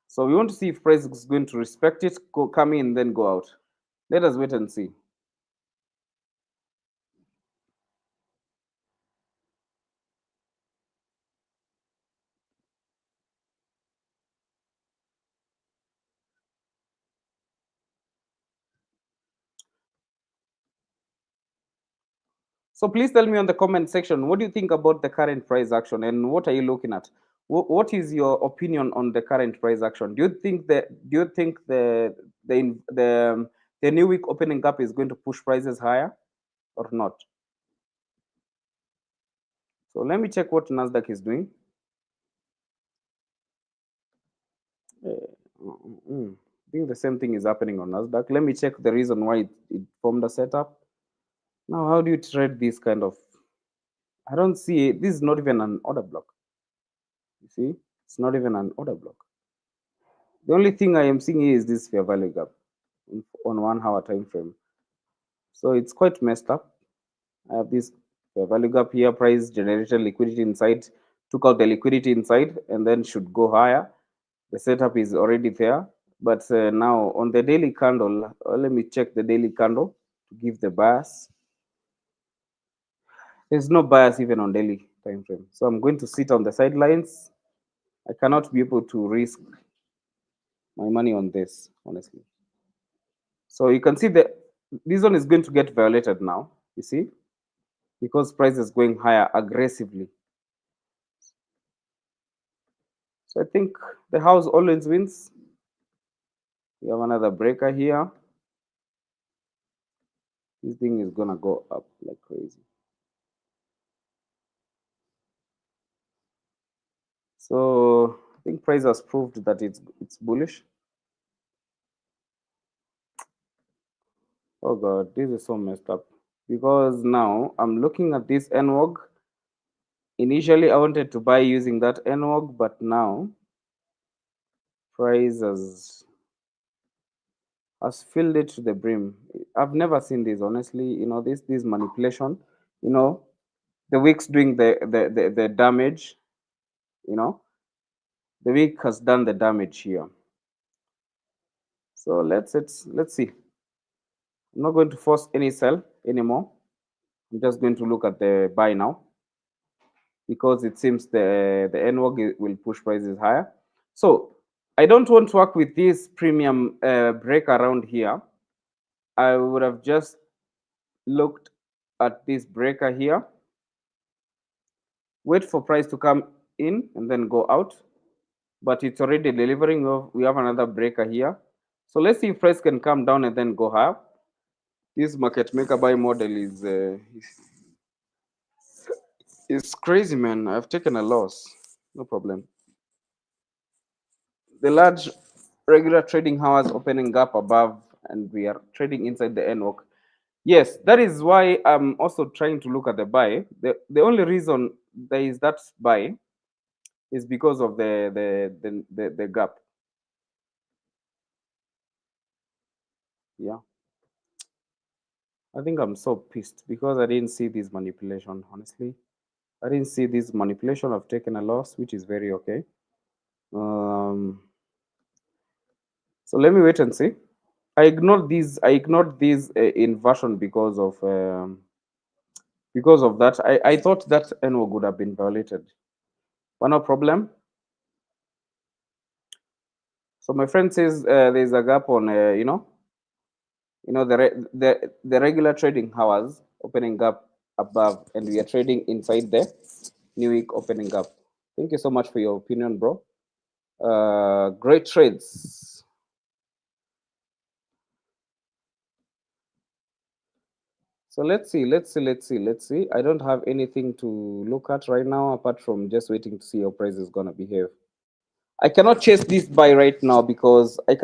So we want to see if price is going to respect it, come in, then go out. Let us wait and see. So please tell me on the comment section, what do you think about the current price action and what are you looking at? What is your opinion on the current price action? Do you think the new week opening gap is going to push prices higher or not? So let me check what NASDAQ is doing. I think the same thing is happening on NASDAQ. Let me check the reason why it formed a setup. Now, how do you trade this kind of? I don't see it. This is not even an order block. You see, it's not even an order block. The only thing I am seeing here is this fair value gap on 1 hour time frame. So it's quite messed up. I have this fair value gap here, price generated liquidity inside, took out the liquidity inside, and then should go higher. The setup is already there. But now on the daily candle, let me check the daily candle to give the bias. There's no bias even on daily time frame. So I'm going to sit on the sidelines. I cannot be able to risk my money on this, honestly. So you can see that this one is going to get violated now, you see, because price is going higher aggressively. So I think the house always wins. We have another breaker here. This thing is gonna go up like crazy. So I think price has proved that it's bullish. Oh god, this is so messed up. Because now I'm looking at this NWOG. Initially I wanted to buy using that NWOG, but now price has filled it to the brim. I've never seen this, honestly. You know, this manipulation. You know, the wick's doing the damage. You know, the wick has done the damage here. So let's see. I'm not going to force any sell anymore. I'm just going to look at the buy now because it seems the NWOG will push prices higher. So I don't want to work with this premium break around here. I would have just looked at this breaker here, wait for price to come in and then go out, but it's already delivering. We have another breaker here. So let's see if price can come down and then go higher. This market maker buy model is crazy, man. I've taken a loss. No problem. The large regular trading hours opening gap above, and we are trading inside the NWOC. Yes, that is why I'm also trying to look at the buy. The only reason there is that buy is because of the gap. Yeah. I think I'm so pissed because I didn't see this manipulation, honestly. I didn't see this manipulation. I've taken a loss, which is very okay. So let me wait and see. I ignored these. I ignored these inversion because of that. I thought that NWOG would have been violated, but no problem. So my friend says there's a gap on the regular trading hours opening gap above, and we are trading inside the new week opening gap. Thank you so much for your opinion, bro. Great trades. So let's see. I don't have anything to look at right now apart from just waiting to see how price is gonna behave. I cannot chase this buy right now because I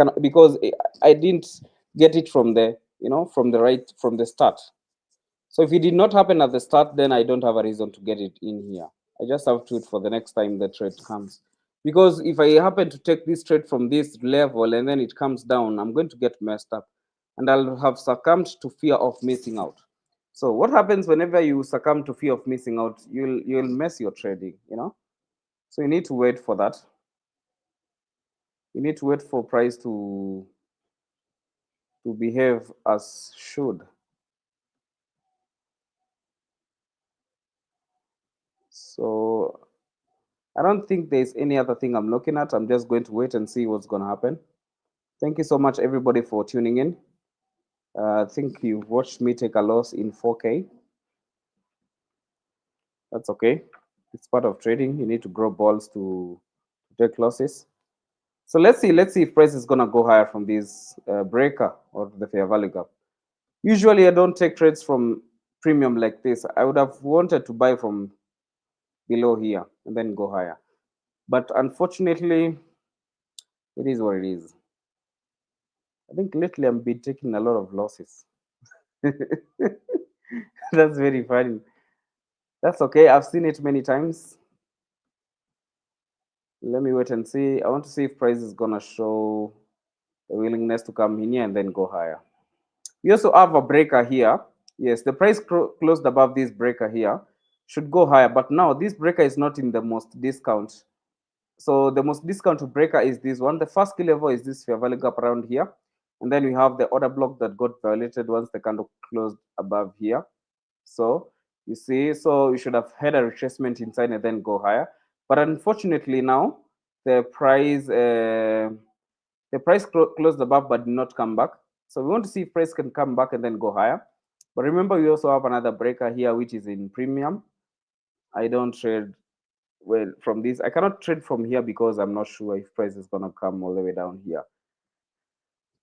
didn't get it from from the start. So if it did not happen at the start, then I don't have a reason to get it in here. I just have to wait for the next time the trade comes. Because if I happen to take this trade from this level and then it comes down, I'm going to get messed up. And I'll have succumbed to fear of missing out. So what happens whenever you succumb to fear of missing out? You'll mess your trading, So you need to wait for that. You need to wait for price to behave as should. So I don't think there's any other thing I'm looking at. I'm just going to wait and see what's going to happen. Thank you so much, everybody, for tuning in. I think you've watched me take a loss in 4K. That's okay. It's part of trading. You need to grow balls to take losses. So let's see if price is going to go higher from this breaker or the fair value gap. Usually, I don't take trades from premium like this. I would have wanted to buy from below here and then go higher. But unfortunately, it is what it is. I think lately I've been taking a lot of losses. That's very funny. That's okay. I've seen it many times. Let me wait and see. I want to see if price is gonna show the willingness to come in here and then go higher. We also have a breaker here. Yes, the price closed above this breaker here. Should go higher, but now this breaker is not in the most discount. So the most discount breaker is this one. The first key level is this fair value gap around here. And then we have the order block that got violated once the candle closed above here. So you see, so you should have had a retracement inside and then go higher. But unfortunately now the price closed above but did not come back. So we want to see if price can come back and then go higher. But remember, we also have another breaker here, which is in premium. I don't trade well from this. I cannot trade from here because I'm not sure if price is going to come all the way down here.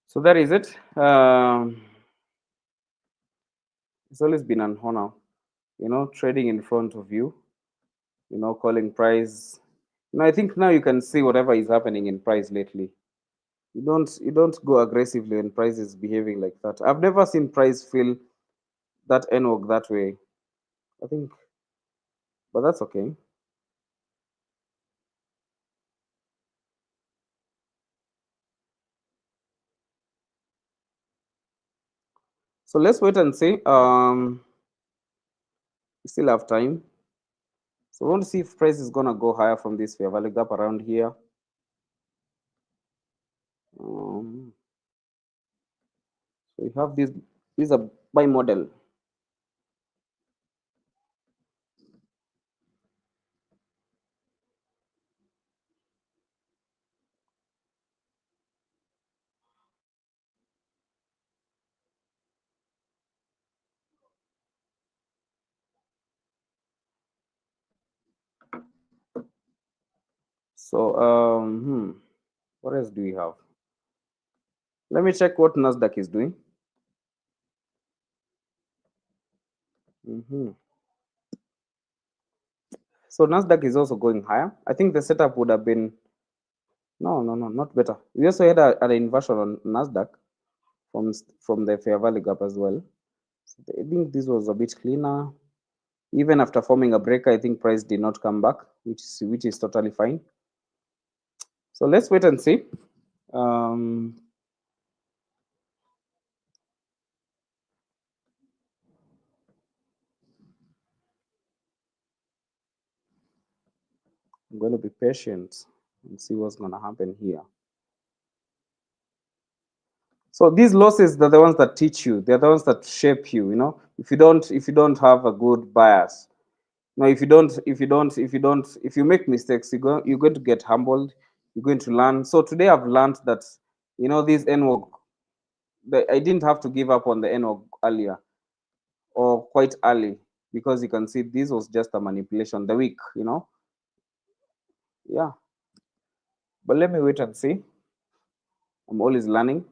So that is it. It's always been an honor, trading in front of you, calling price. I think now you can see whatever is happening in price lately. You don't go aggressively when price is behaving like that. I've never seen price feel that NWOG that way. I think, but that's okay. So let's wait and see. We still have time. So we want to see if price is gonna go higher from this fair value gap around here. So we have this This is a buy model. So what else do we have? Let me check what NASDAQ is doing. So NASDAQ is also going higher. I think the setup would have been no, not better. We also had an inversion on NASDAQ from the fair value gap as well. So I think this was a bit cleaner. Even after forming a breaker, I think price did not come back, which is totally fine. So let's wait and see. I'm going to be patient and see what's going to happen here. So these losses, they're the ones that teach you. They're the ones that shape you. You know, if you don't have a good bias, now if you make mistakes, you're going to get humbled. You're going to learn. So today I've learned that, you know, this NWOG, I didn't have to give up on the NWOG earlier or quite early, because you can see this was just a manipulation. The week, you know, yeah. But let me wait and see. I'm always learning.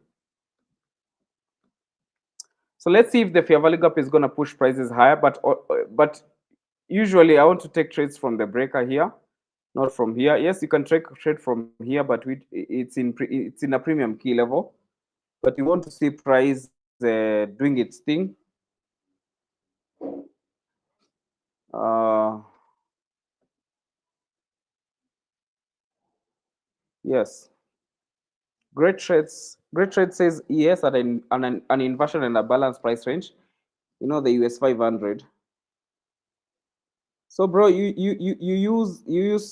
So let's see if the fair value gap is going to push prices higher. But usually I want to take trades from the breaker here, not from here. Yes, you can trade from here, but it's in a premium key level. But you want to see price doing its thing. Yes. Great Trades says yes at an inversion and a balanced price range. You know, the US 500. So, bro, you use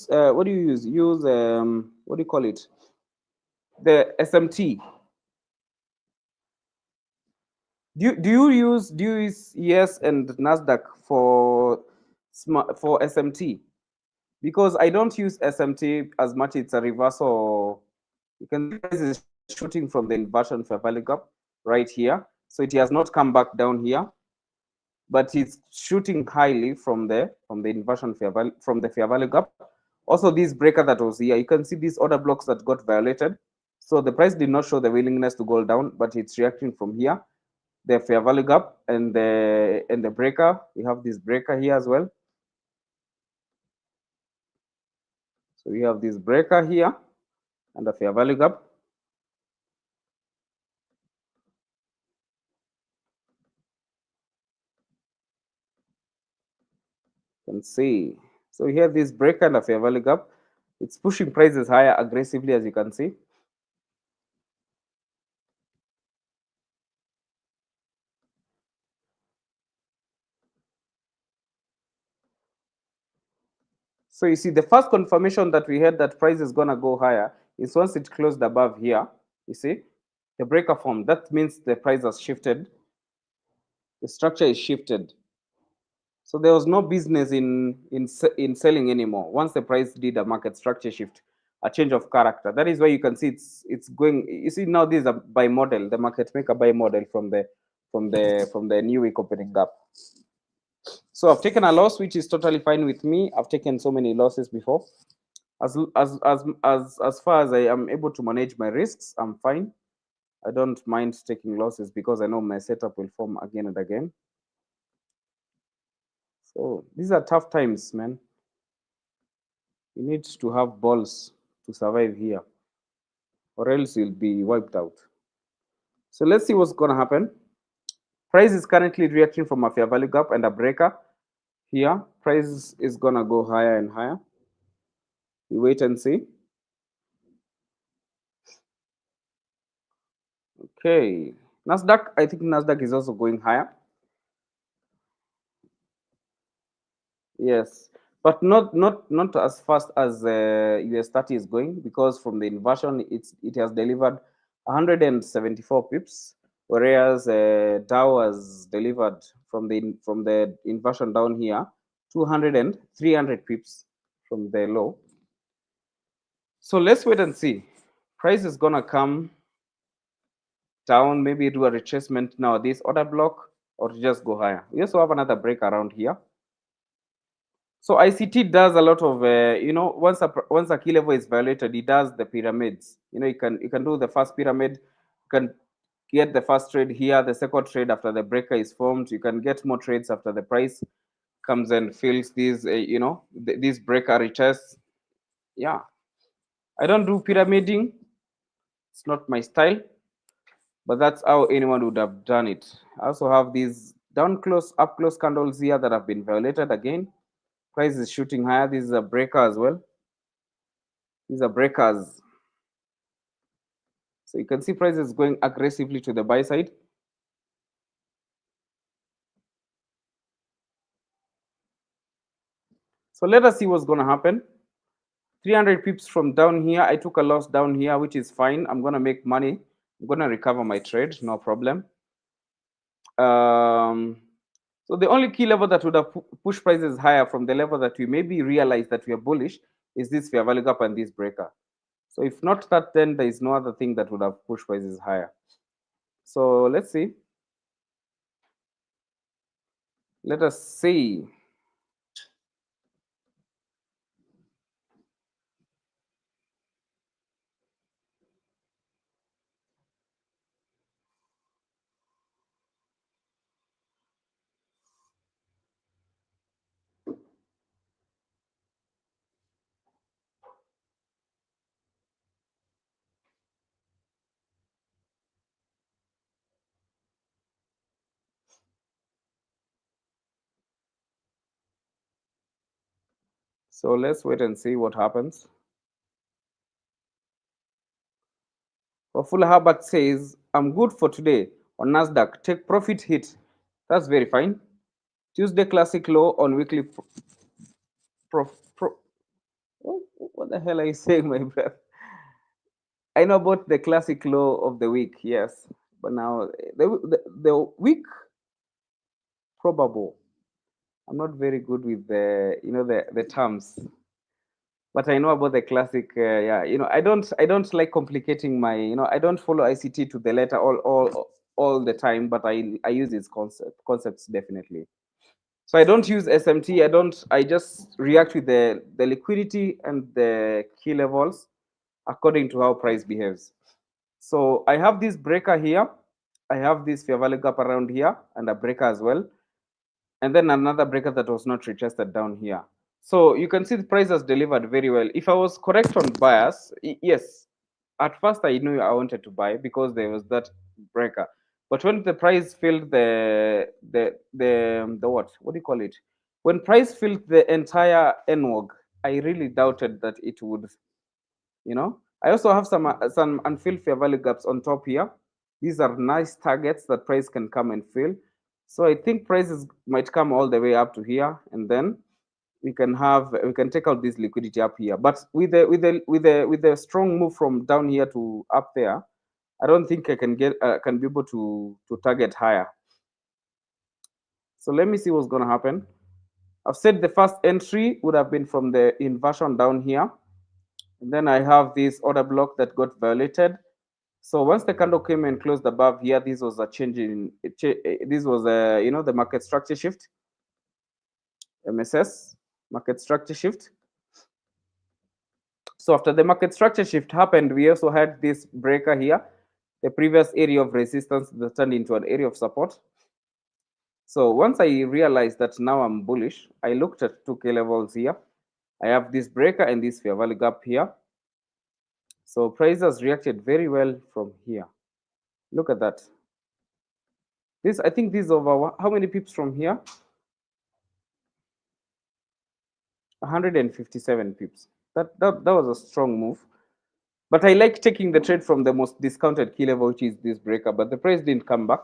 what do you use? You use what do you call it? The SMT. Do you use ES and NASDAQ for SMT? Because I don't use SMT as much. It's a reversal. You can see price is shooting from the inversion fair value gap right here. So it has not come back down here, but it's shooting highly from the inversion from the fair value gap. Also, this breaker that was here, you can see these order blocks that got violated. So the price did not show the willingness to go down, but it's reacting from here, the fair value gap and the breaker. We have this breaker here as well. So we have this breaker here and the fair value gap. You can see. So we have this breaker and a fair value gap. It's pushing prices higher aggressively, as you can see. So you see, the first confirmation that we had that price is going to go higher is once it closed above here. You see, the breaker formed. That means the price has shifted. The structure is shifted. So there was no business in selling anymore. Once the price did a market structure shift, a change of character. That is why you can see it's going. You see, now this is a buy model. The market maker buy model from the new week opening gap. So I've taken a loss, which is totally fine with me. I've taken so many losses before. As far as I am able to manage my risks, I'm fine. I don't mind taking losses because I know my setup will form again and again. So these are tough times, man. You need to have balls to survive here, or else you'll be wiped out. So let's see what's gonna happen. Price is currently reacting from a fair value gap and a breaker here. Price is gonna go higher and higher. We wait and see. Okay, NASDAQ. I think NASDAQ is also going higher. Yes, but not as fast as US30 is going, because from the inversion it has delivered 174 pips. whereas Dow has delivered from the inversion down here 200 and 300 pips from the low. So let's wait and see. Price is gonna come down, maybe do a retracement now this order block, or just go higher. We also have another break around here. So ICT does a lot of once a key level is violated, it does the pyramids. You can do the first pyramid, you can get the first trade here, the second trade after the breaker is formed, you can get more trades after the price comes and fills these these breaker retests. Yeah, I don't do pyramiding, it's not my style, but that's how anyone would have done it. I also have these down close, up close candles here that have been violated again. Price is shooting higher. This is a breaker as well. These are breakers. So you can see price is going aggressively to the buy side. So let us see what's going to happen. 300 pips from down here. I took a loss down here, which is fine. I'm going to make money. I'm going to recover my trade, no problem. So the only key level that would have pushed prices higher from the level that we maybe realize that we are bullish is this fair value gap and this breaker. So if not that, then there is no other thing that would have pushed prices higher. So let's see. Let us see. So let's wait and see what happens. Full Herbert says, I'm good for today on NASDAQ. Take profit hit. That's very fine. Tuesday classic low on weekly what the hell are you saying, my brother? I know about the classic low of the week, yes. But now the week probable. I'm not very good with the terms. But I know about the classic. Yeah, I don't like complicating my. I don't follow ICT to the letter all the time, but I use its concepts definitely. So I don't use SMT. I just react with the liquidity and the key levels according to how price behaves. So I have this breaker here. I have this fair value gap around here and a breaker as well. And then another breaker that was not retested down here. So you can see the price has delivered very well. If I was correct on bias, yes, at first I knew I wanted to buy because there was that breaker. But when the price filled the what do you call it? When price filled the entire NWOG, I really doubted that it would. I also have some unfilled fair value gaps on top here. These are nice targets that price can come and fill. So I think prices might come all the way up to here, and then we can take out this liquidity up here. But with the strong move from down here to up there, I don't think I can be able to target higher. So let me see what's going to happen. I've said the first entry would have been from the inversion down here. And then I have this order block that got violated. So once the candle came and closed above here, this was a change in, this was the market structure shift, MSS, market structure shift. So after the market structure shift happened, we also had this breaker here, the previous area of resistance that turned into an area of support. So once I realized that now I'm bullish, I looked at 2K levels here. I have this breaker and this fair value gap here. So price has reacted very well from here. Look at that. I think this is over how many pips from here? 157 pips. That was a strong move. But I like taking the trade from the most discounted key level, which is this breaker. But the price didn't come back.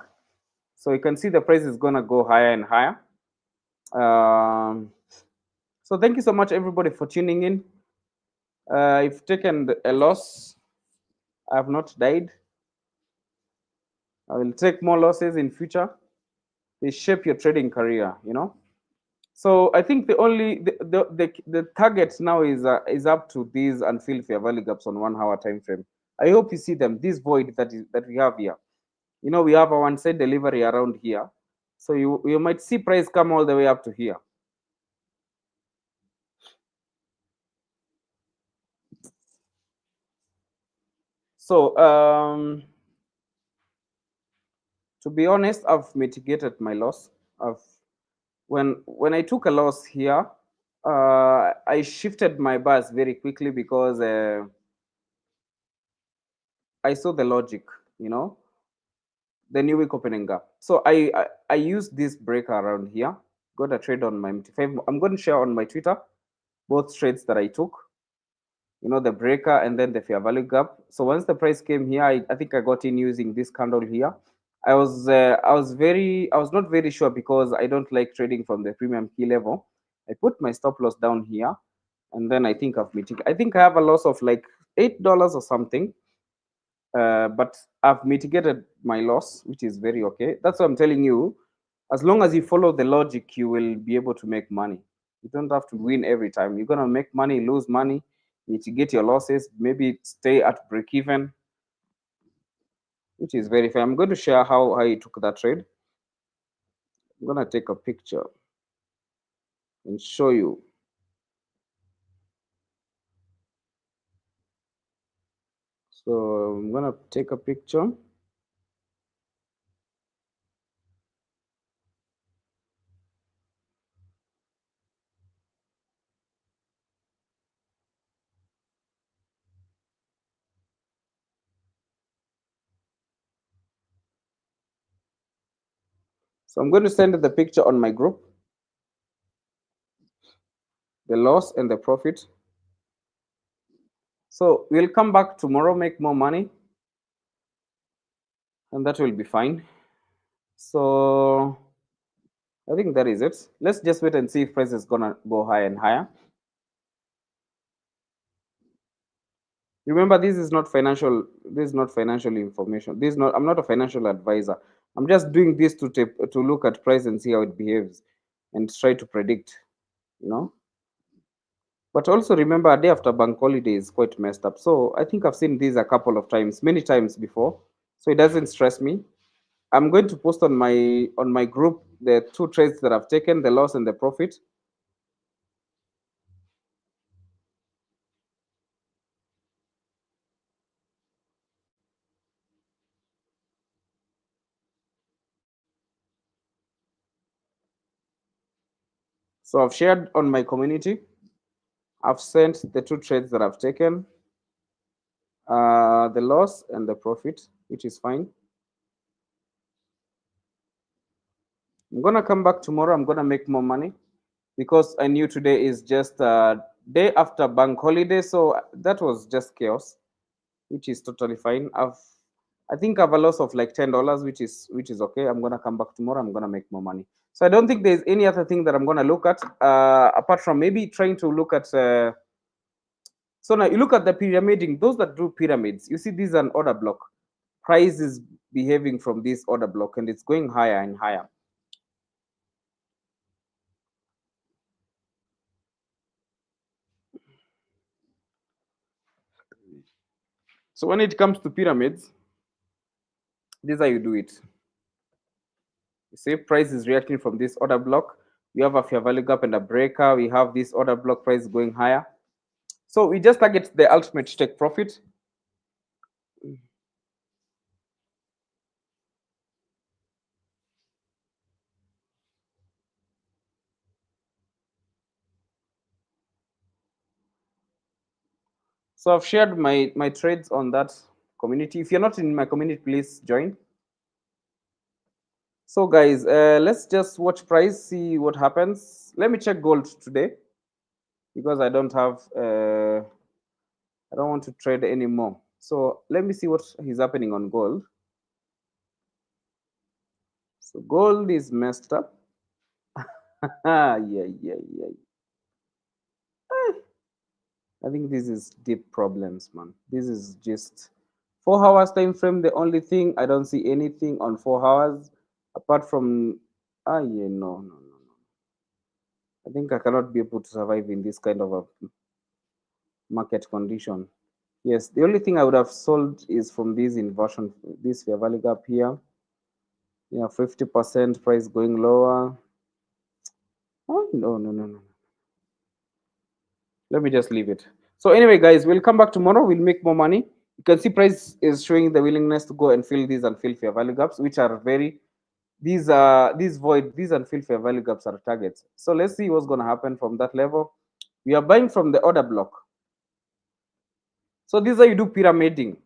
So you can see the price is going to go higher and higher. So thank you so much, everybody, for tuning in. I've taken a loss. I have not died. I will take more losses in future. They shape your trading career, you know. So I think the only the target now is up to these unfilled fair value gaps on 1 hour time frame. I hope you see them. This void that we have here. You know, we have a one side delivery around here. So you might see price come all the way up to here. So to be honest, I've mitigated my loss. I've when I took a loss here, I shifted my bus very quickly because I saw the logic, you know, the new week opening gap. So I used this breaker around here, got a trade on my MT5. I'm going to share on my Twitter both trades that I took, you know, the breaker and then the fair value gap. So once the price came here, I think I got in using this candle here. I was not very sure because I don't like trading from the premium key level. I put my stop loss down here, and then I think I think I have a loss of like $8 or something. But I've mitigated my loss, which is very okay. That's what I'm telling you. As long as you follow the logic, you will be able to make money. You don't have to win every time. You're gonna make money, lose money, mitigate your losses, maybe stay at break even, which is very fair. I'm going to share how I took that trade. I'm gonna take a picture and show you. So I'm gonna take a picture. So I'm going to send the picture on my group, the loss and the profit. So we'll come back tomorrow, make more money, and that will be fine. So I think that is it. Let's just wait and see if price is gonna go higher and higher. Remember, this is not financial. This is not financial information. This is not. I'm not a financial advisor. I'm just doing this to look at price and see how it behaves, and try to predict. You know. But also remember, a day after bank holiday is quite messed up. So I think I've seen this a couple of times, many times before. So it doesn't stress me. I'm going to post on my group the two trades that I've taken, the loss and the profit. So I've shared on my community. I've sent the two trades that I've taken, the loss and the profit, which is fine. I'm gonna come back tomorrow. I'm gonna make more money because I knew today is just a day after bank holiday, so that was just chaos, which is totally fine. I think I have a loss of like $10, which is okay. I'm gonna come back tomorrow. I'm gonna make more money. So I don't think there's any other thing that I'm gonna look at apart from maybe trying to look at. So now you look at the pyramiding. Those that do pyramids, you see this is an order block. Price is behaving from this order block, and it's going higher and higher. So when it comes to pyramids, this is how you do it. You see, price is reacting from this order block. We have a fair value gap and a breaker. We have this order block price going higher. So we just target the ultimate take profit. So I've shared my trades on that community. If you're not in my community, please join. So guys, let's just watch price, see what happens. Let me check gold today because I don't have I don't want to trade anymore. So let me see what is happening on gold. So gold is messed up. Yeah, yeah, yeah. I think this is deep problems, man. This is just 4 hours time frame, the only thing I don't see anything on 4 hours apart from no. I think I cannot be able to survive in this kind of a market condition. Yes, the only thing I would have sold is from this inversion, this fair value gap here. 50% price going lower. Oh, no. Let me just leave it. So anyway, guys, we'll come back tomorrow. We'll make more money. You can see price is showing the willingness to go and fill these and fill fair value gaps, which are these unfilled fair value gaps are targets. So let's see what's going to happen from that level. We are buying from the order block. So this is how you do pyramiding.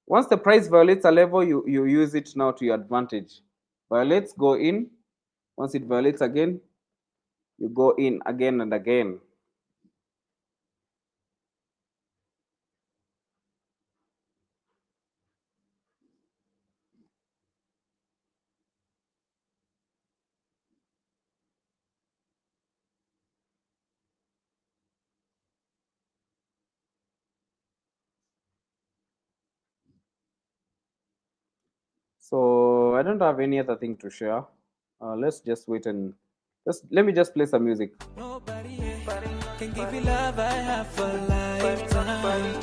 Once the price violates a level, you use it now to your advantage. Violates, go in. Once it violates again, you go in again and again. So I don't have any other thing to share. Let's just wait and let me just play some music. Nobody can give you love I have for lifetime.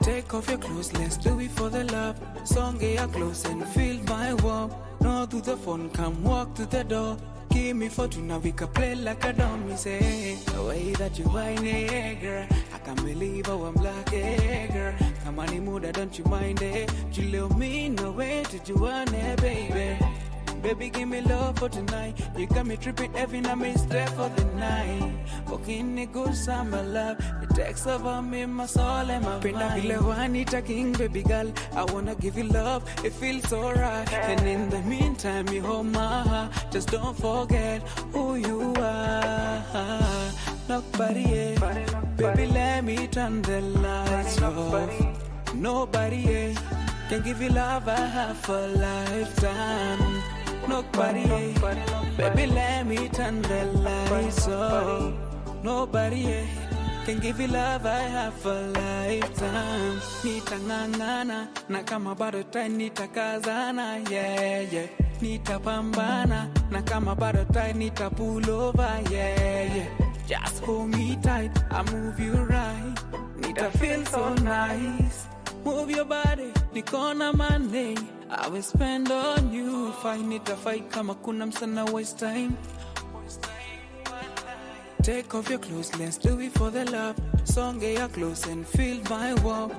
Take off your clothes, let's do it for the love. Song get your close and feel my warmth. No to the phone, come walk to the door. Give me fortune, we can play like a dummy. Say the way that you whine it, girl. I can't believe how I'm black, girl. Come on, mood, don't you mind it? You love me, no way did you want it, baby. Baby, give me love for tonight. You got me tripping every night, me stay for the night. Walking a good summer love. It takes over me, my soul and my mind. I feel like Juanita King, baby girl. I wanna give you love, it feels so right. And in the meantime, you hold my heart. Just don't forget who you are. Nobody, baby, let me turn the lights off. Nobody can give you love I have for a lifetime. Nobody, baby, let me turn the lights off. Nobody can give you love I have for a lifetime. Nitangangana, na kama bado try nitakazana, yeah. Nitapambana, na kama bado try nitapull over, yeah. Just hold me tight, I move you right. Nita feel so nice. Move your body, nikona money. I will spend on you. Find it a fight, kama kuna msana waste time. Take off your clothes, let's do it for the love. Song get your clothes and feel my warmth.